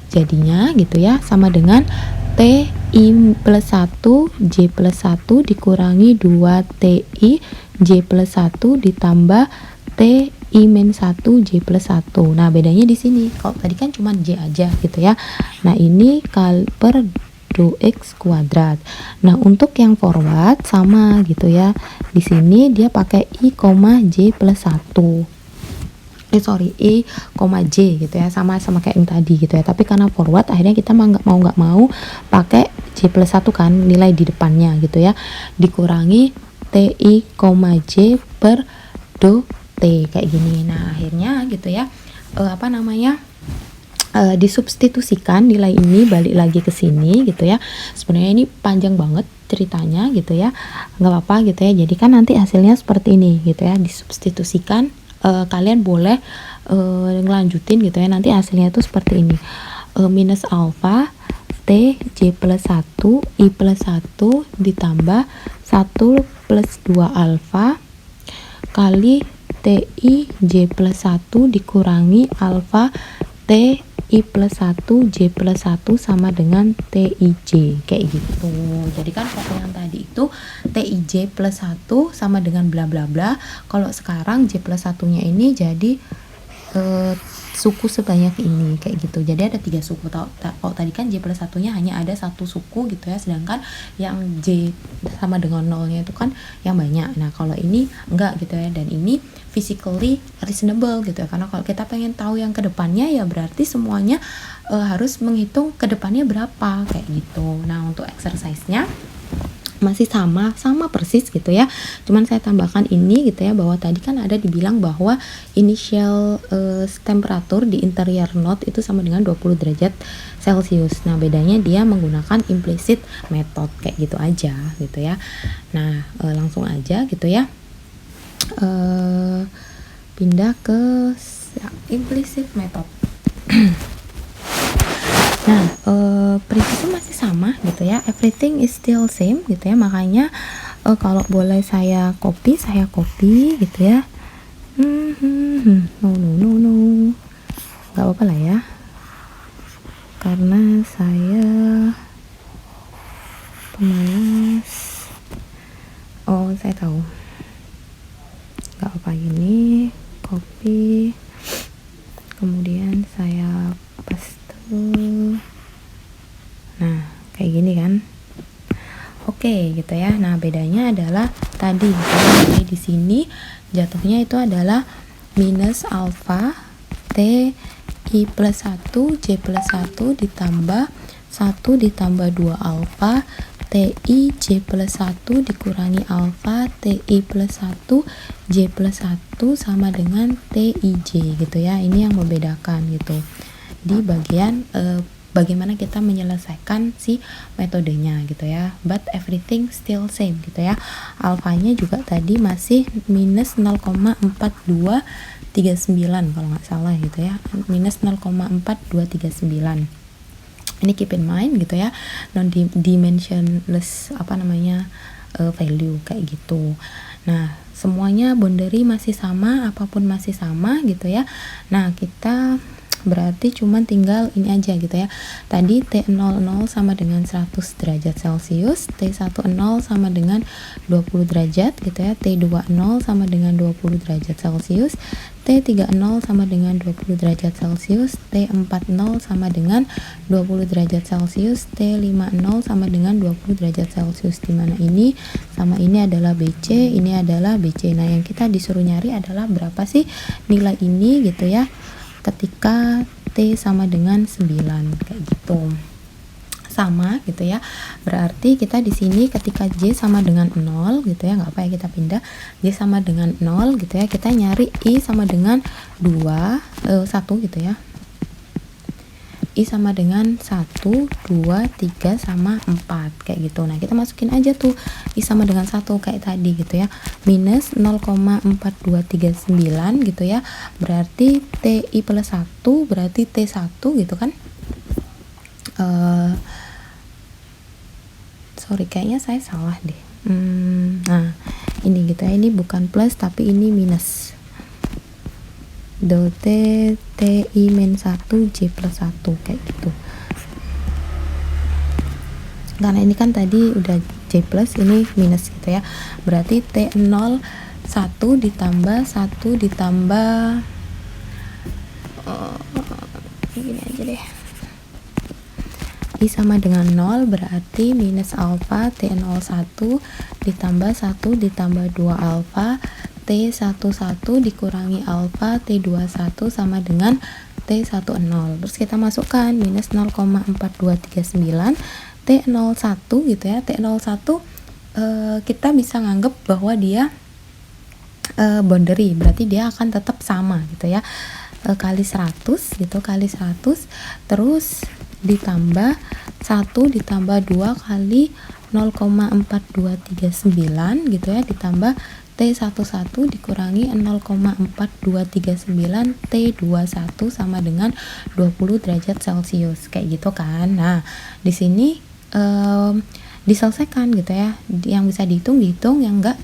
jadinya gitu ya sama dengan T I plus 1 J plus 1 dikurangi 2 TI J plus 1 ditambah T I min 1 J plus 1. Nah bedanya di sini, kalau tadi kan cuma J aja gitu ya. Nah ini per do X kuadrat. Nah untuk yang forward sama gitu ya, di sini dia pakai I, J plus 1. I, J gitu ya, sama kayak yang tadi gitu ya. Tapi karena forward akhirnya kita nggak mau pakai J plus 1 kan, nilai di depannya gitu ya, dikurangi TI, J per do T kayak gini. Nah akhirnya gitu ya, disubstitusikan nilai ini balik lagi ke sini gitu ya. Sebenarnya ini panjang banget ceritanya gitu ya, nggak apa-apa gitu ya. Jadi kan nanti hasilnya seperti ini gitu ya, disubstitusikan. Kalian boleh ngelanjutin gitu ya, nanti hasilnya itu seperti ini. Minus alfa T J plus 1 I plus 1 ditambah 1 plus 2 alfa kali TI J plus 1 dikurangi alfa T I plus 1 J plus 1 sama dengan TIJ kayak gitu. Jadi kan waktu yang tadi itu TIJ plus 1 sama dengan bla bla bla. Kalau sekarang J plus 1 nya ini jadi suku sebanyak ini kayak gitu. Jadi ada 3 suku. Kalau tadi kan J plus 1 nya hanya ada 1 suku gitu ya, sedangkan yang J sama dengan 0 nya itu kan yang banyak. Nah kalau ini enggak gitu ya, dan ini physically reasonable gitu ya, karena kalau kita pengen tahu yang kedepannya ya berarti semuanya harus menghitung kedepannya berapa kayak gitu. Nah untuk exercise-nya masih sama persis gitu ya, cuman saya tambahkan ini gitu ya, bahwa tadi kan ada dibilang bahwa initial temperatur di interior node itu sama dengan 20 derajat Celcius. Nah bedanya dia menggunakan implicit method kayak gitu aja gitu ya. Nah langsung aja gitu ya, pindah ke implicit method. Nah, prinsipnya masih sama gitu ya, everything is still same gitu ya, makanya kalau boleh saya copy gitu ya. No, nggak apa-apa lah ya, karena saya pemalas. Oh saya tahu, nggak apa, ini copy kemudian saya paste. Nah kayak gini kan, oke gitu ya. Nah bedanya adalah tadi di sini jatuhnya itu adalah minus alfa T I plus 1 J plus 1 ditambah 1 ditambah 2 alfa TI J plus 1 dikurangi alfa TI plus 1 J plus 1 sama dengan TIJ gitu ya. Ini yang membedakan gitu di bagian bagaimana kita menyelesaikan si metodenya gitu ya, but everything still same gitu ya. Alfanya juga tadi masih minus 0,4239 kalau nggak salah gitu ya, minus 0,4239. Ini keep in mind gitu ya, non dimensionless value kayak gitu. Nah semuanya boundary masih sama, apapun masih sama gitu ya. Nah kita berarti cuman tinggal ini aja gitu ya. Tadi T00 sama dengan 100 derajat Celcius, T10 sama dengan 20 derajat gitu ya, T20 sama dengan 20 derajat Celcius, T30 sama dengan 20 derajat Celcius, T40 sama dengan 20 derajat Celcius, T50 sama dengan 20 derajat Celcius, dimana ini sama ini adalah BC, ini adalah BC. Nah yang kita disuruh nyari adalah berapa sih nilai ini gitu ya, ketika T sama dengan 9 kayak gitu. Sama gitu ya. Berarti kita di sini ketika J sama dengan 0 gitu ya, nggak apa ya, kita pindah J sama dengan 0 gitu ya, kita nyari I sama dengan 1 gitu ya. I sama dengan 1, 2, 3, sama 4 kayak gitu. Nah kita masukin aja tuh I sama dengan 1 kayak tadi gitu ya, minus 0,4239 gitu ya, berarti TI plus 1 berarti T1 gitu kan. Sorry kayaknya saya salah deh. Nah ini gitu ya, ini bukan plus tapi ini minus. Del T TI min 1 J plus 1 kayak gitu. Karena ini kan tadi udah J plus, ini minus gitu ya. Berarti T0 1 ditambah 1 ditambah gini aja deh, I sama dengan 0 berarti minus alfa T01 ditambah 1 ditambah 2 alfa T11 dikurangi alfa T21 sama dengan T10. Terus kita masukkan minus 0,4239 T01 gitu ya. T01 kita bisa nganggep bahwa dia boundary, berarti dia akan tetap sama gitu ya, kali 100 gitu, kali 100 terus ditambah 1 ditambah 2 kali 0,4239 gitu ya, ditambah T11 dikurangi 0,4239 T21 sama dengan 20 derajat Celcius kayak gitu kan. Nah, di sini diselesaikan gitu ya, yang bisa dihitung, yang enggak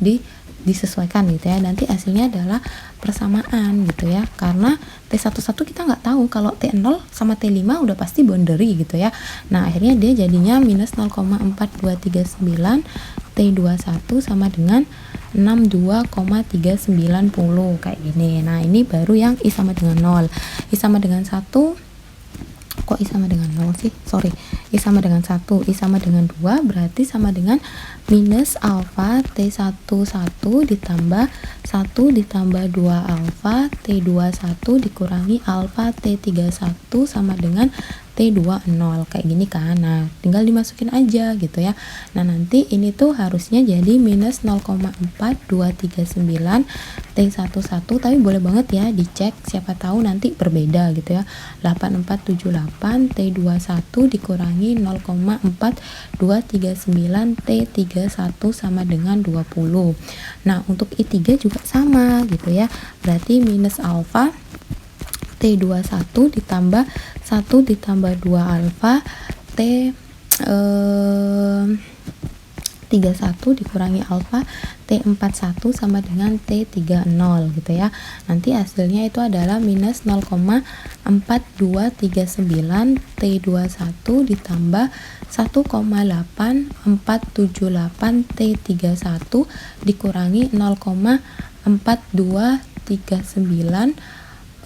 disesuaikan gitu ya. Nanti hasilnya adalah persamaan gitu ya, karena T11 kita nggak tahu, kalau T0 sama T5 udah pasti boundary gitu ya. Nah, akhirnya dia jadinya minus 0,4239 T21 sama dengan 62,390 kayak gini. Nah, ini baru yang I sama dengan 0. I sama dengan 1, kok I sama dengan 0 sih? Sorry, I sama dengan 1, I sama dengan 2, berarti sama dengan minus alfa T11 ditambah 1 ditambah 2 alfa T21 dikurangi alfa T31 sama dengan T20 kayak gini kan. Nah, tinggal dimasukin aja gitu ya. Nah, nanti ini tuh harusnya jadi minus 0,4239 T11, tapi boleh banget ya dicek, siapa tahu nanti berbeda gitu ya. 8478 T21 dikurangi 0,4239 T31 sama dengan 20. Nah, untuk I3 juga sama gitu ya. Berarti minus alfa T21 ditambah 1 ditambah 2 alfa T31 dikurangi alfa T41 sama dengan T30 gitu ya. Nanti hasilnya itu adalah minus 0,4239 T21 ditambah 1,8478 T31 dikurangi 0,4239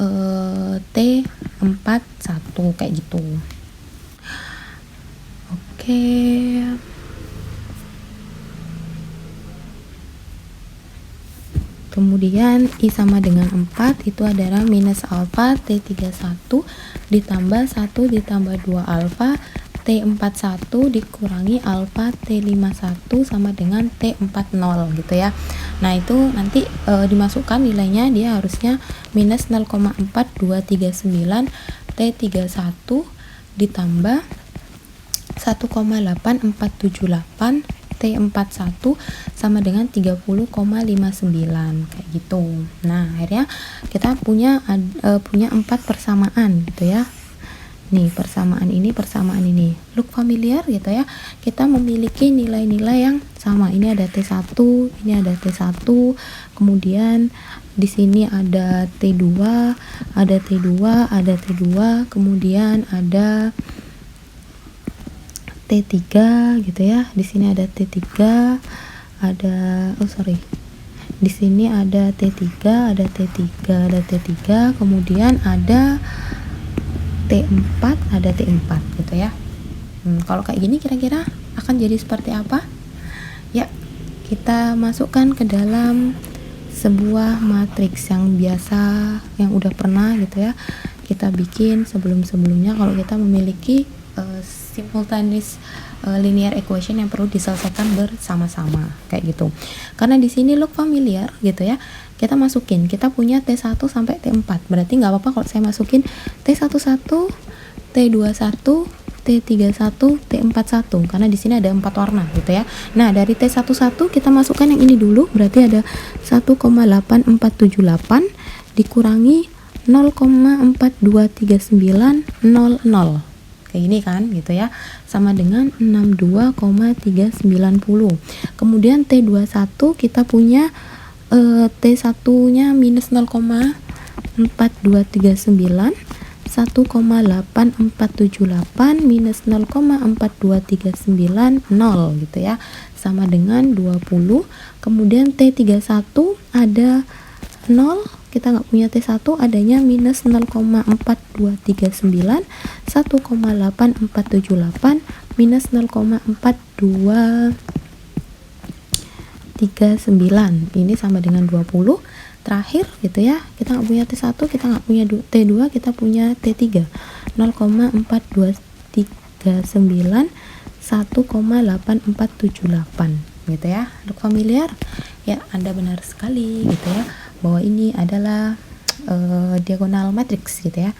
T41 kayak gitu. Oke. Kemudian I sama dengan 4 itu adalah minus alfa T31 ditambah 1 ditambah 2 alfa T41 dikurangi alfa T51 sama dengan T40 gitu ya. Nah, itu nanti dimasukkan nilainya, dia harusnya minus 0,4239 T31 ditambah 1,8478 T41 sama dengan 30,59 kayak gitu. Nah, akhirnya kita punya 4 persamaan gitu ya. Nih, persamaan ini look familiar gitu ya. Kita memiliki nilai-nilai yang sama. Ini ada T1, ini ada T1, kemudian di sini ada T2, ada T2, ada T2, kemudian ada T3 gitu ya. Di sini ada T3, ada di sini ada T3, ada T3, ada T3, kemudian ada T4, ada T4 gitu ya. Kalau kayak gini kira-kira akan jadi seperti apa? Ya, kita masukkan ke dalam sebuah matriks yang biasa, yang udah pernah gitu ya kita bikin sebelum-sebelumnya kalau kita memiliki simultaneous linear equation yang perlu diselesaikan bersama-sama kayak gitu. Karena di sini look familiar gitu ya, kita masukin, kita punya T1 sampai T4, berarti nggak apa-apa kalau saya masukin T11, T21, T31, T41 karena di sini ada 4 warna gitu ya. Nah, dari T11 kita masukkan yang ini dulu, berarti ada 1,8478 dikurangi 0,423900 kayak gini kan gitu ya, sama dengan 62,390. Kemudian T21 kita punya T1 nya minus 0,4239, 1,8478 minus 0,4239 0 gitu ya, sama dengan 20. Kemudian T31 ada 0, kita nggak punya T1, adanya minus 0,4239, 1,8478 minus 0,4239, ini sama dengan 20. Terakhir gitu ya, kita nggak punya T1, kita nggak punya T2, kita punya T3, 0,4239, 1,8478. gitu ya. Look familiar? Ya, Anda benar sekali gitu ya, bahwa ini adalah diagonal matrix gitu ya.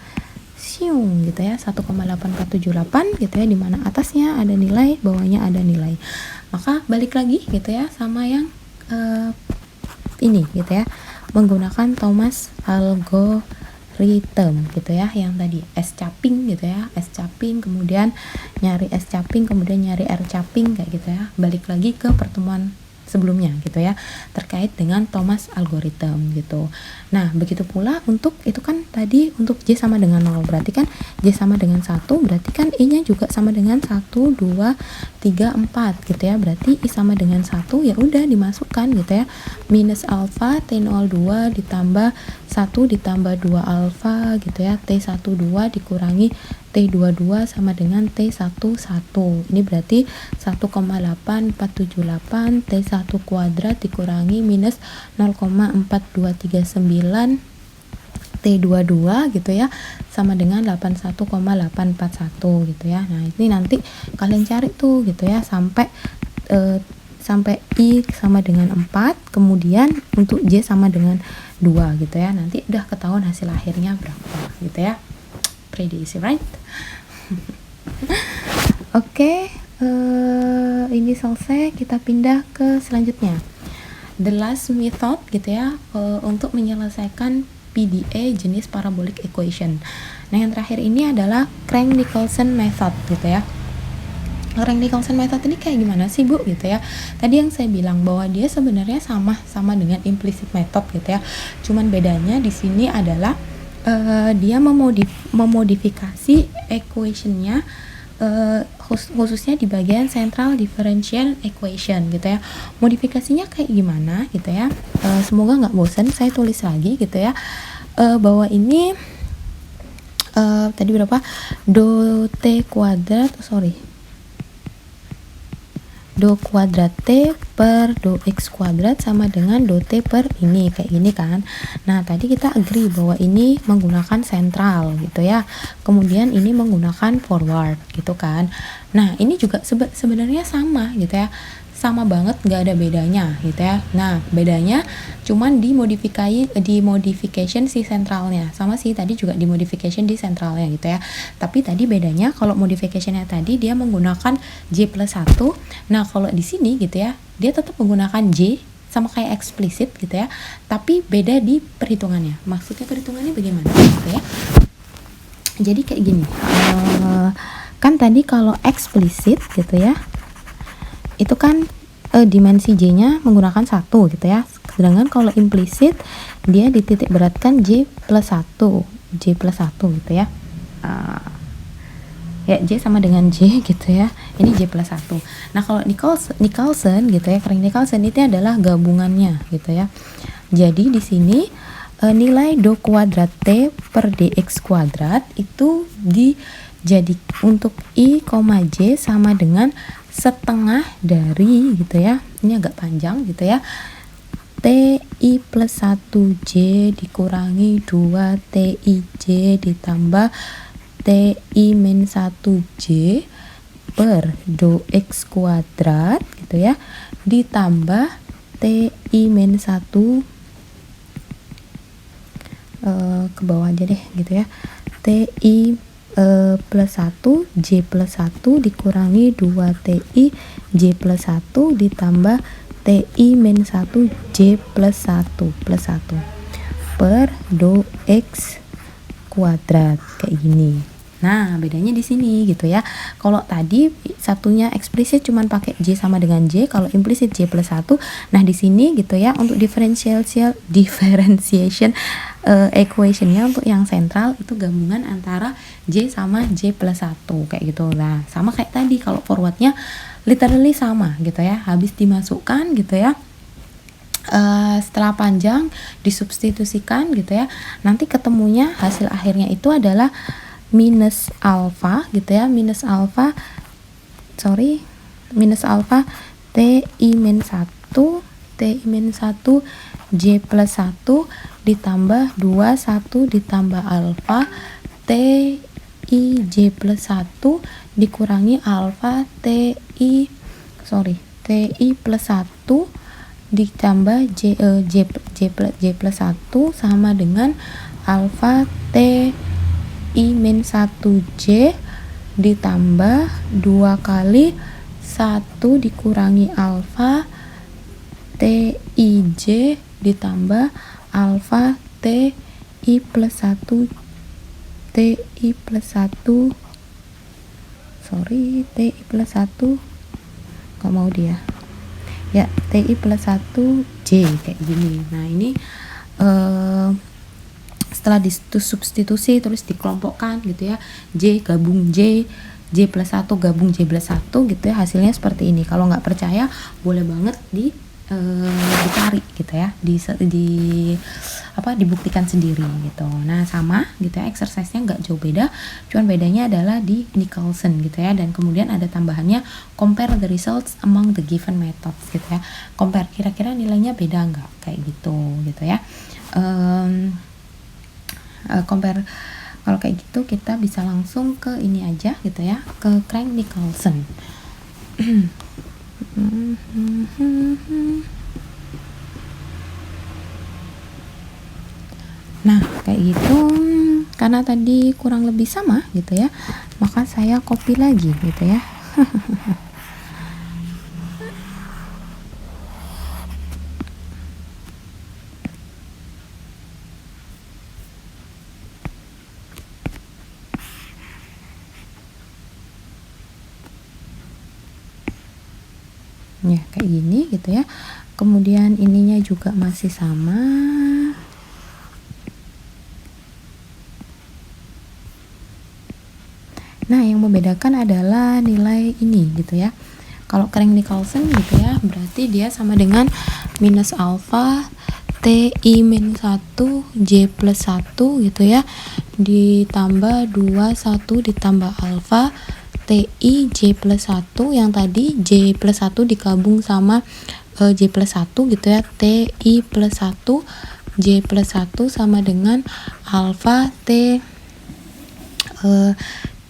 Siung gitu ya, 1,8478 gitu ya, dimana atasnya ada nilai, bawahnya ada nilai. Maka balik lagi gitu ya sama yang ini gitu ya, menggunakan Thomas algorithm gitu ya, yang tadi S caping gitu ya, S caping kemudian nyari S caping kemudian nyari R caping kayak gitu ya. Balik lagi ke pertemuan sebelumnya gitu ya, terkait dengan Thomas algorithm gitu. Nah, begitu pula untuk itu kan tadi untuk J sama dengan 0, berarti kan J sama dengan 1, berarti kan I nya juga sama dengan 1, 2, 3, 4 gitu ya. Berarti I sama dengan 1, ya udah dimasukkan gitu ya. Minus alfa T02 ditambah 1 ditambah 2 alfa gitu ya. T12 dikurangi T22 sama dengan T11. Ini berarti 1,8478 T1 kuadrat dikurangi minus 0,4239 T22 gitu ya, sama dengan 81,841 gitu ya. Nah, ini nanti kalian cari tuh gitu ya sampai I sama dengan 4, kemudian untuk J sama dengan 2 gitu ya. Nanti udah ketahuan hasil akhirnya berapa gitu ya. Pretty easy, right? Oke, ini selesai, kita pindah ke selanjutnya. The last method gitu ya, untuk menyelesaikan PDE jenis parabolic equation. Nah, yang terakhir ini adalah Crank-Nicolson method gitu ya. Crank-Nicolson method ini kayak gimana sih, Bu gitu ya. Tadi yang saya bilang bahwa dia sebenarnya sama dengan implicit method gitu ya. Cuman bedanya di sini adalah dia memodifikasi equationnya, khususnya di bagian central differential equation gitu ya. Modifikasinya kayak gimana gitu ya. Semoga nggak bosan, saya tulis lagi gitu ya, bahwa ini tadi berapa, do kuadrat T per do X kuadrat sama dengan do T per ini, kayak gini kan. Nah, tadi kita agree bahwa ini menggunakan sentral gitu ya, kemudian ini menggunakan forward gitu kan. Nah, ini juga sebenarnya sama gitu ya, sama banget, nggak ada bedanya gitu ya. Nah, bedanya cuman di modification si sentralnya, sama sih tadi juga di modification di sentralnya gitu ya. Tapi tadi bedanya kalau modificationnya tadi dia menggunakan J plus 1. Nah, kalau di sini gitu ya, dia tetap menggunakan J sama kayak eksplisit gitu ya, tapi beda di perhitungannya. Maksudnya perhitungannya bagaimana gitu ya. Jadi kayak gini, kan tadi kalau eksplisit gitu ya, itu kan dimensi J-nya menggunakan 1 gitu ya. Sedangkan kalau implisit dia dititik beratkan J plus 1 gitu ya. Ya, J sama dengan J gitu ya. Ini J plus 1. Nah, kalau Nicholson gitu ya, Crank-Nicolson itu adalah gabungannya gitu ya. Jadi di sini nilai do kuadrat T per dx kuadrat itu jadi untuk I, J sama dengan setengah dari gitu ya, ini agak panjang gitu ya, TI plus 1J dikurangi 2TIJ ditambah TI min 1J per do X kuadrat gitu ya, ditambah TI min 1 ke bawah aja deh gitu ya, TI plus 1 J plus 1 dikurangi 2 TI J plus 1 ditambah TI min 1 J plus 1 per do X kuadrat, kayak gini. Nah, bedanya di sini gitu ya. Kalau tadi satunya eksplisit cuman pakai J sama dengan J, kalau implisit J plus 1. Nah, di sini gitu ya, untuk differentiation equationnya untuk yang sentral itu gabungan antara J sama J plus 1 kayak gitu. Nah, sama kayak tadi, kalau forwardnya literally sama gitu ya, habis dimasukkan gitu ya, setelah panjang disubstitusikan gitu ya, nanti ketemunya hasil akhirnya itu adalah minus alfa gitu ya, minus alfa TI min 1 J plus 1 ditambah 2 1 ditambah alfa TI J plus 1 dikurangi alfa TI plus 1 ditambah J plus 1 sama dengan alfa TI min 1J ditambah 2 kali 1 dikurangi alfa TIJ ditambah alfa TI plus 1 TI plus 1 nggak mau dia ya, TI plus 1 J kayak gini. Nah ini setelah disubstitusi terus dikelompokkan gitu ya, J gabung J plus 1 gabung J plus 1 gitu ya, hasilnya seperti ini. Kalau nggak percaya boleh banget dicari gitu ya, dibuktikan sendiri gitu. Nah sama gitu ya, exercise-nya nggak jauh beda, cuman bedanya adalah di Nicholson gitu ya, dan kemudian ada tambahannya compare the results among the given methods gitu ya, compare kira-kira nilainya beda nggak kayak gitu ya. Compare, kalau kayak gitu kita bisa langsung ke ini aja gitu ya, ke Crank-Nicholson. Nah kayak gitu, karena tadi kurang lebih sama gitu ya, maka saya copy lagi gitu ya. Ya kayak gini gitu ya, kemudian ininya juga masih sama. Nah yang membedakan adalah nilai ini gitu ya. Kalau Crank-Nicholson gitu ya, berarti dia sama dengan minus alpha TI min 1 J plus 1 gitu ya, ditambah 2 1 ditambah alpha TI J plus 1, yang tadi J plus 1 digabung sama J plus 1 gitu ya, TI plus 1 J plus 1 sama dengan alpha T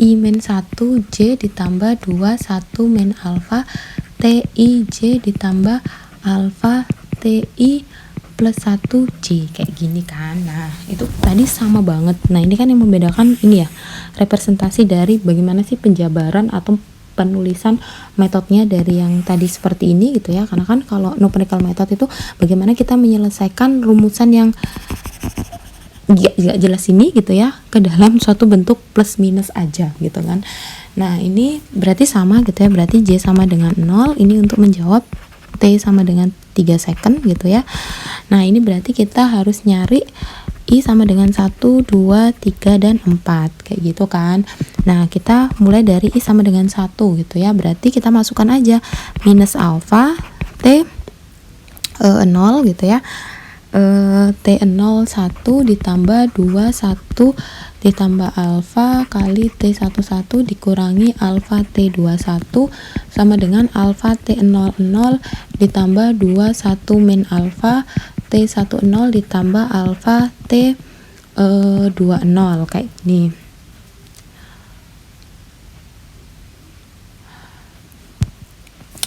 I min 1 J ditambah 2 1 min alpha TI J ditambah alpha TI plus 1 J kayak gini kan. Nah itu tadi sama banget. Nah ini kan yang membedakan ini ya, representasi dari bagaimana sih penjabaran atau penulisan metodenya dari yang tadi seperti ini gitu ya. Karena kan kalau numerical method itu bagaimana kita menyelesaikan rumusan yang gak jelas ini gitu ya ke dalam suatu bentuk plus minus aja gitu kan. Nah ini berarti sama gitu ya, berarti J sama dengan 0 ini untuk menjawab T sama dengan 3 second gitu ya. Nah ini berarti kita harus nyari I sama dengan 1, 2, 3, dan 4 kayak gitu kan. Nah kita mulai dari I sama dengan 1 gitu ya, berarti kita masukkan aja minus alpha T 0 gitu ya, T0 1 ditambah 2 1 ditambah alfa kali T11 dikurangi alfa T21 sama dengan alfa T00 ditambah 2 1 min alfa T10 ditambah alfa T20 kayak gini.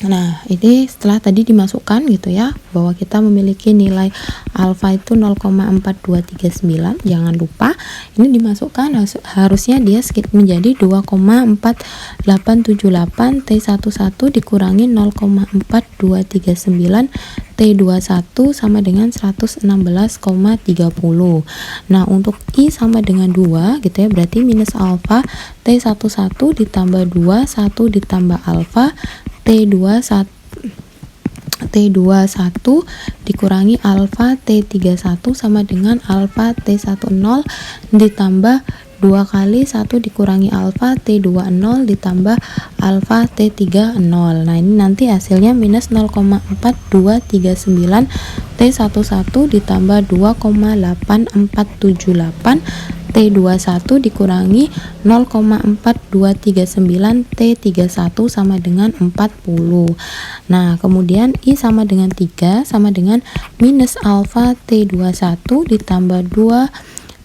Nah ini setelah tadi dimasukkan gitu ya, bahwa kita memiliki nilai alfa itu 0,4239, jangan lupa ini dimasukkan, harusnya dia menjadi 2,4878 T11 dikurangi 0,4239 T21 sama dengan 116,30. Nah untuk I sama dengan 2 gitu ya, berarti minus alfa T11 ditambah 2 1 ditambah alfa T21 dikurangi alfa T31 sama dengan alfa T10 ditambah 2 kali 1 dikurangi alfa T20 ditambah alfa T30. Nah ini nanti hasilnya minus 0,4239 T11 ditambah 2,8478 T21 dikurangi 0,4239 T31 sama dengan 40. Nah kemudian I sama dengan 3 sama dengan minus alfa T21 ditambah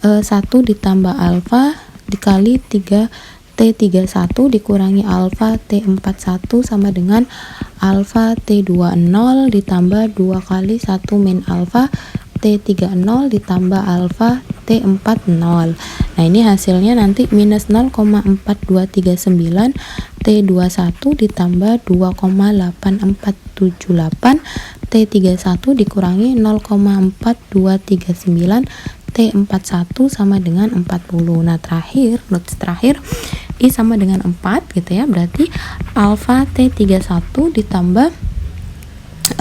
1 ditambah alfa dikali 3 T31 dikurangi alfa T41 sama dengan alfa T20 ditambah 2 kali 1 min alfa T30 ditambah alfa T40. Nah, ini hasilnya nanti minus 0,4239 T21 ditambah 2,8478 T31 dikurangi 0,4239 T41 sama dengan 40. Nah, notes terakhir I sama dengan 4 gitu ya. Berarti alfa T31 ditambah 2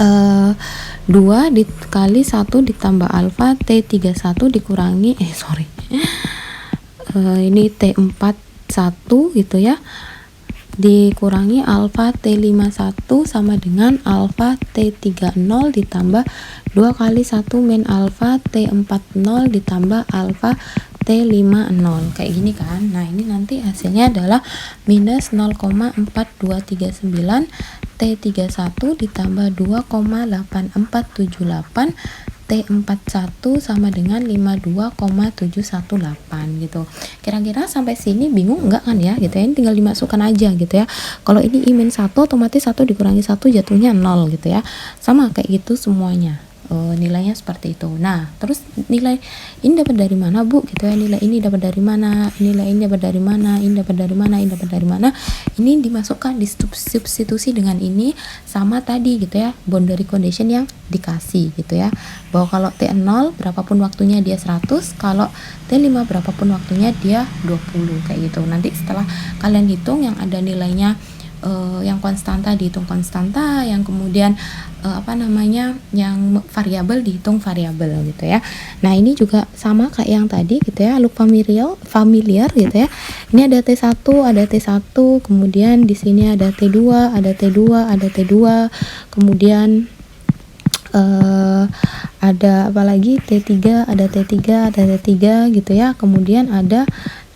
dikali 1 ditambah alfa T31 dikurangi ini T41 gitu ya, dikurangi alfa T51 sama dengan alfa T30 ditambah 2 kali 1 min alfa T40 ditambah alfa T50 kayak gini kan. Nah, ini nanti hasilnya adalah minus 0,4239 T31 ditambah 2,8478 T41 sama dengan 52,718 gitu. Kira-kira sampai sini bingung enggak kan ya gitu ya. Ini tinggal dimasukkan aja gitu ya. Kalau ini I-1 otomatis 1 dikurangi 1 jatuhnya 0 gitu ya. Sama kayak gitu semuanya. Nilainya seperti itu. Nah, terus nilai ini dapat dari mana, Bu? Gitu ya. Nilai ini dapat dari mana? Nilai ini dapat dari mana? Ini dapat dari mana? Ini dapat dari mana? Ini dimasukkan di substitusi dengan ini sama tadi gitu ya. Boundary condition yang dikasih gitu ya. Bahwa kalau T0 berapapun waktunya dia 100, kalau T5 berapapun waktunya dia 20 kayak gitu. Nanti setelah kalian hitung yang ada nilainya yang konstanta dihitung konstanta, yang kemudian yang variabel dihitung variabel gitu ya. Nah, ini juga sama kayak yang tadi gitu ya, loop familiar gitu ya. Ini ada T1, ada T1, kemudian di sini ada T2, ada T2, ada T2, kemudian ada apa lagi T3, ada T3, ada T3 gitu ya. Kemudian ada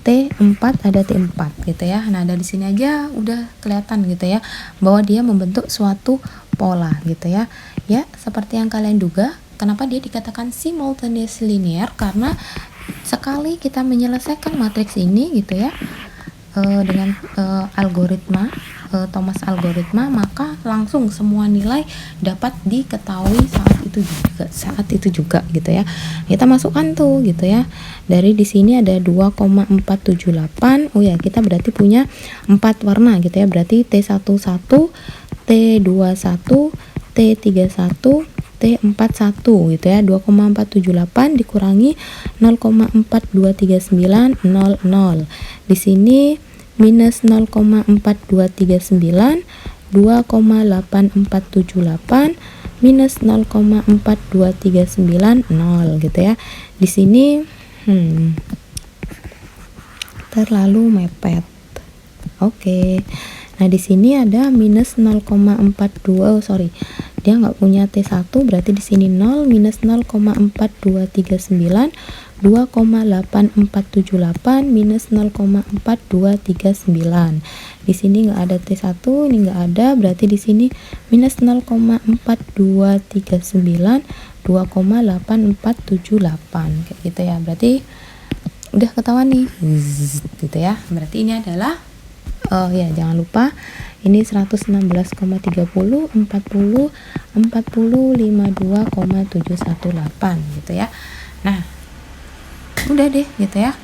T4, ada T4 gitu ya. Nah, dari sini aja udah kelihatan gitu ya bahwa dia membentuk suatu pola gitu ya. Ya, seperti yang kalian duga, kenapa dia dikatakan simultaneous linear? Karena sekali kita menyelesaikan matriks ini gitu ya dengan algoritma Thomas algoritma, maka langsung semua nilai dapat diketahui saat itu juga gitu ya. Kita masukkan tuh gitu ya. Dari di sini ada 2,478. Oh ya, kita berarti punya 4 warna gitu ya. Berarti T11, T21, T31, T41 gitu ya. 2,478 dikurangi 0,4239 00. Di sini minus 0,4239 2,8478 minus 0,4239 0 gitu ya. Di sini terlalu mepet. Oke. Nah, di sini ada minus 0,42. Dia nggak punya T1, berarti di sini 0 minus 0,4239 2,8478 minus 0,4239. Di sini nggak ada T1, ini nggak ada, berarti di sini minus 0,4239 2,8478 kayak gitu ya. Berarti udah ketahuan nih gitu ya. Berarti ini adalah jangan lupa ini 116,30 40 52,718 gitu ya. Nah, udah deh gitu ya,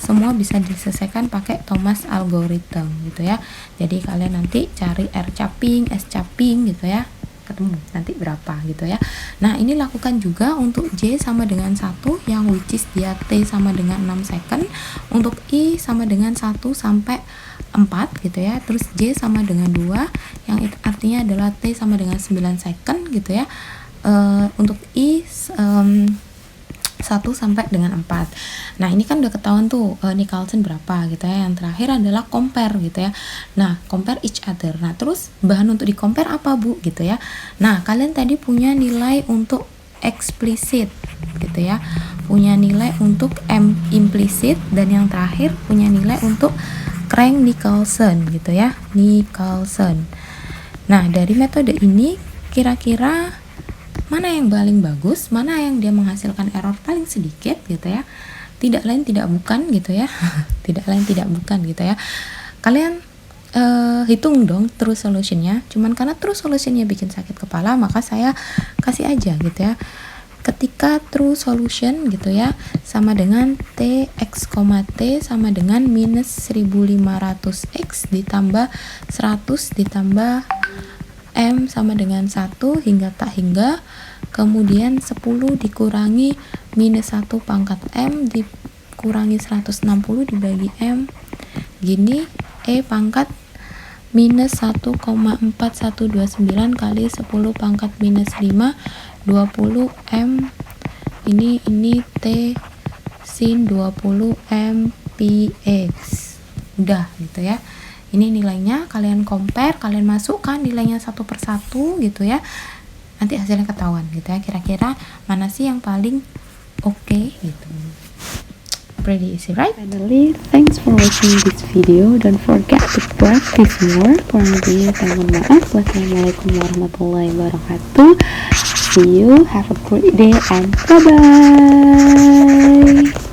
semua bisa diselesaikan pakai Thomas algorithm gitu ya. Jadi kalian nanti cari R capping, S capping gitu ya, ketemu nanti berapa gitu ya. Nah, ini lakukan juga untuk J sama dengan 1 yang which is dia T sama dengan 6 second, untuk I sama dengan 1 sampai 4 gitu ya. Terus J sama dengan 2 yang artinya adalah T sama dengan 9 second gitu ya. Untuk I 1 sampai dengan 4. Nah, ini kan udah ketahuan tuh Nicholson berapa gitu ya. Yang terakhir adalah compare gitu ya. Nah, compare each other. Nah, terus bahan untuk di compare apa, Bu gitu ya. Nah, kalian tadi punya nilai untuk explicit gitu ya, punya nilai untuk implicit, dan yang terakhir punya nilai untuk Crank-Nicolson gitu ya, Nicholson. Nah, dari metode ini kira-kira mana yang paling bagus, mana yang dia menghasilkan error paling sedikit gitu ya. tidak lain tidak bukan gitu ya. Tidak lain tidak bukan gitu ya. Kalian hitung dong true solutionnya. Cuman karena true solutionnya bikin sakit kepala, maka saya kasih aja gitu ya. Ketika true solution gitu ya sama dengan t x, t sama dengan minus 1500x ditambah 100 ditambah m sama dengan 1 hingga tak hingga, kemudian 10 dikurangi minus 1 pangkat m dikurangi 160 dibagi m, gini e pangkat minus 1,4129 kali 10 pangkat minus 5 20 m, ini t sin 20 m px. Udah gitu ya. Ini nilainya, kalian compare, kalian masukkan nilainya satu persatu gitu ya. Nanti hasilnya ketahuan gitu ya. Kira-kira mana sih yang paling oke gitu. Pretty easy, right? Finally, thanks for watching this video. Don't forget to practice more. Kurang lebihnya saya mohon maaf. Wassalamualaikum warahmatullahi wabarakatuh. See you. Have a great day and bye bye.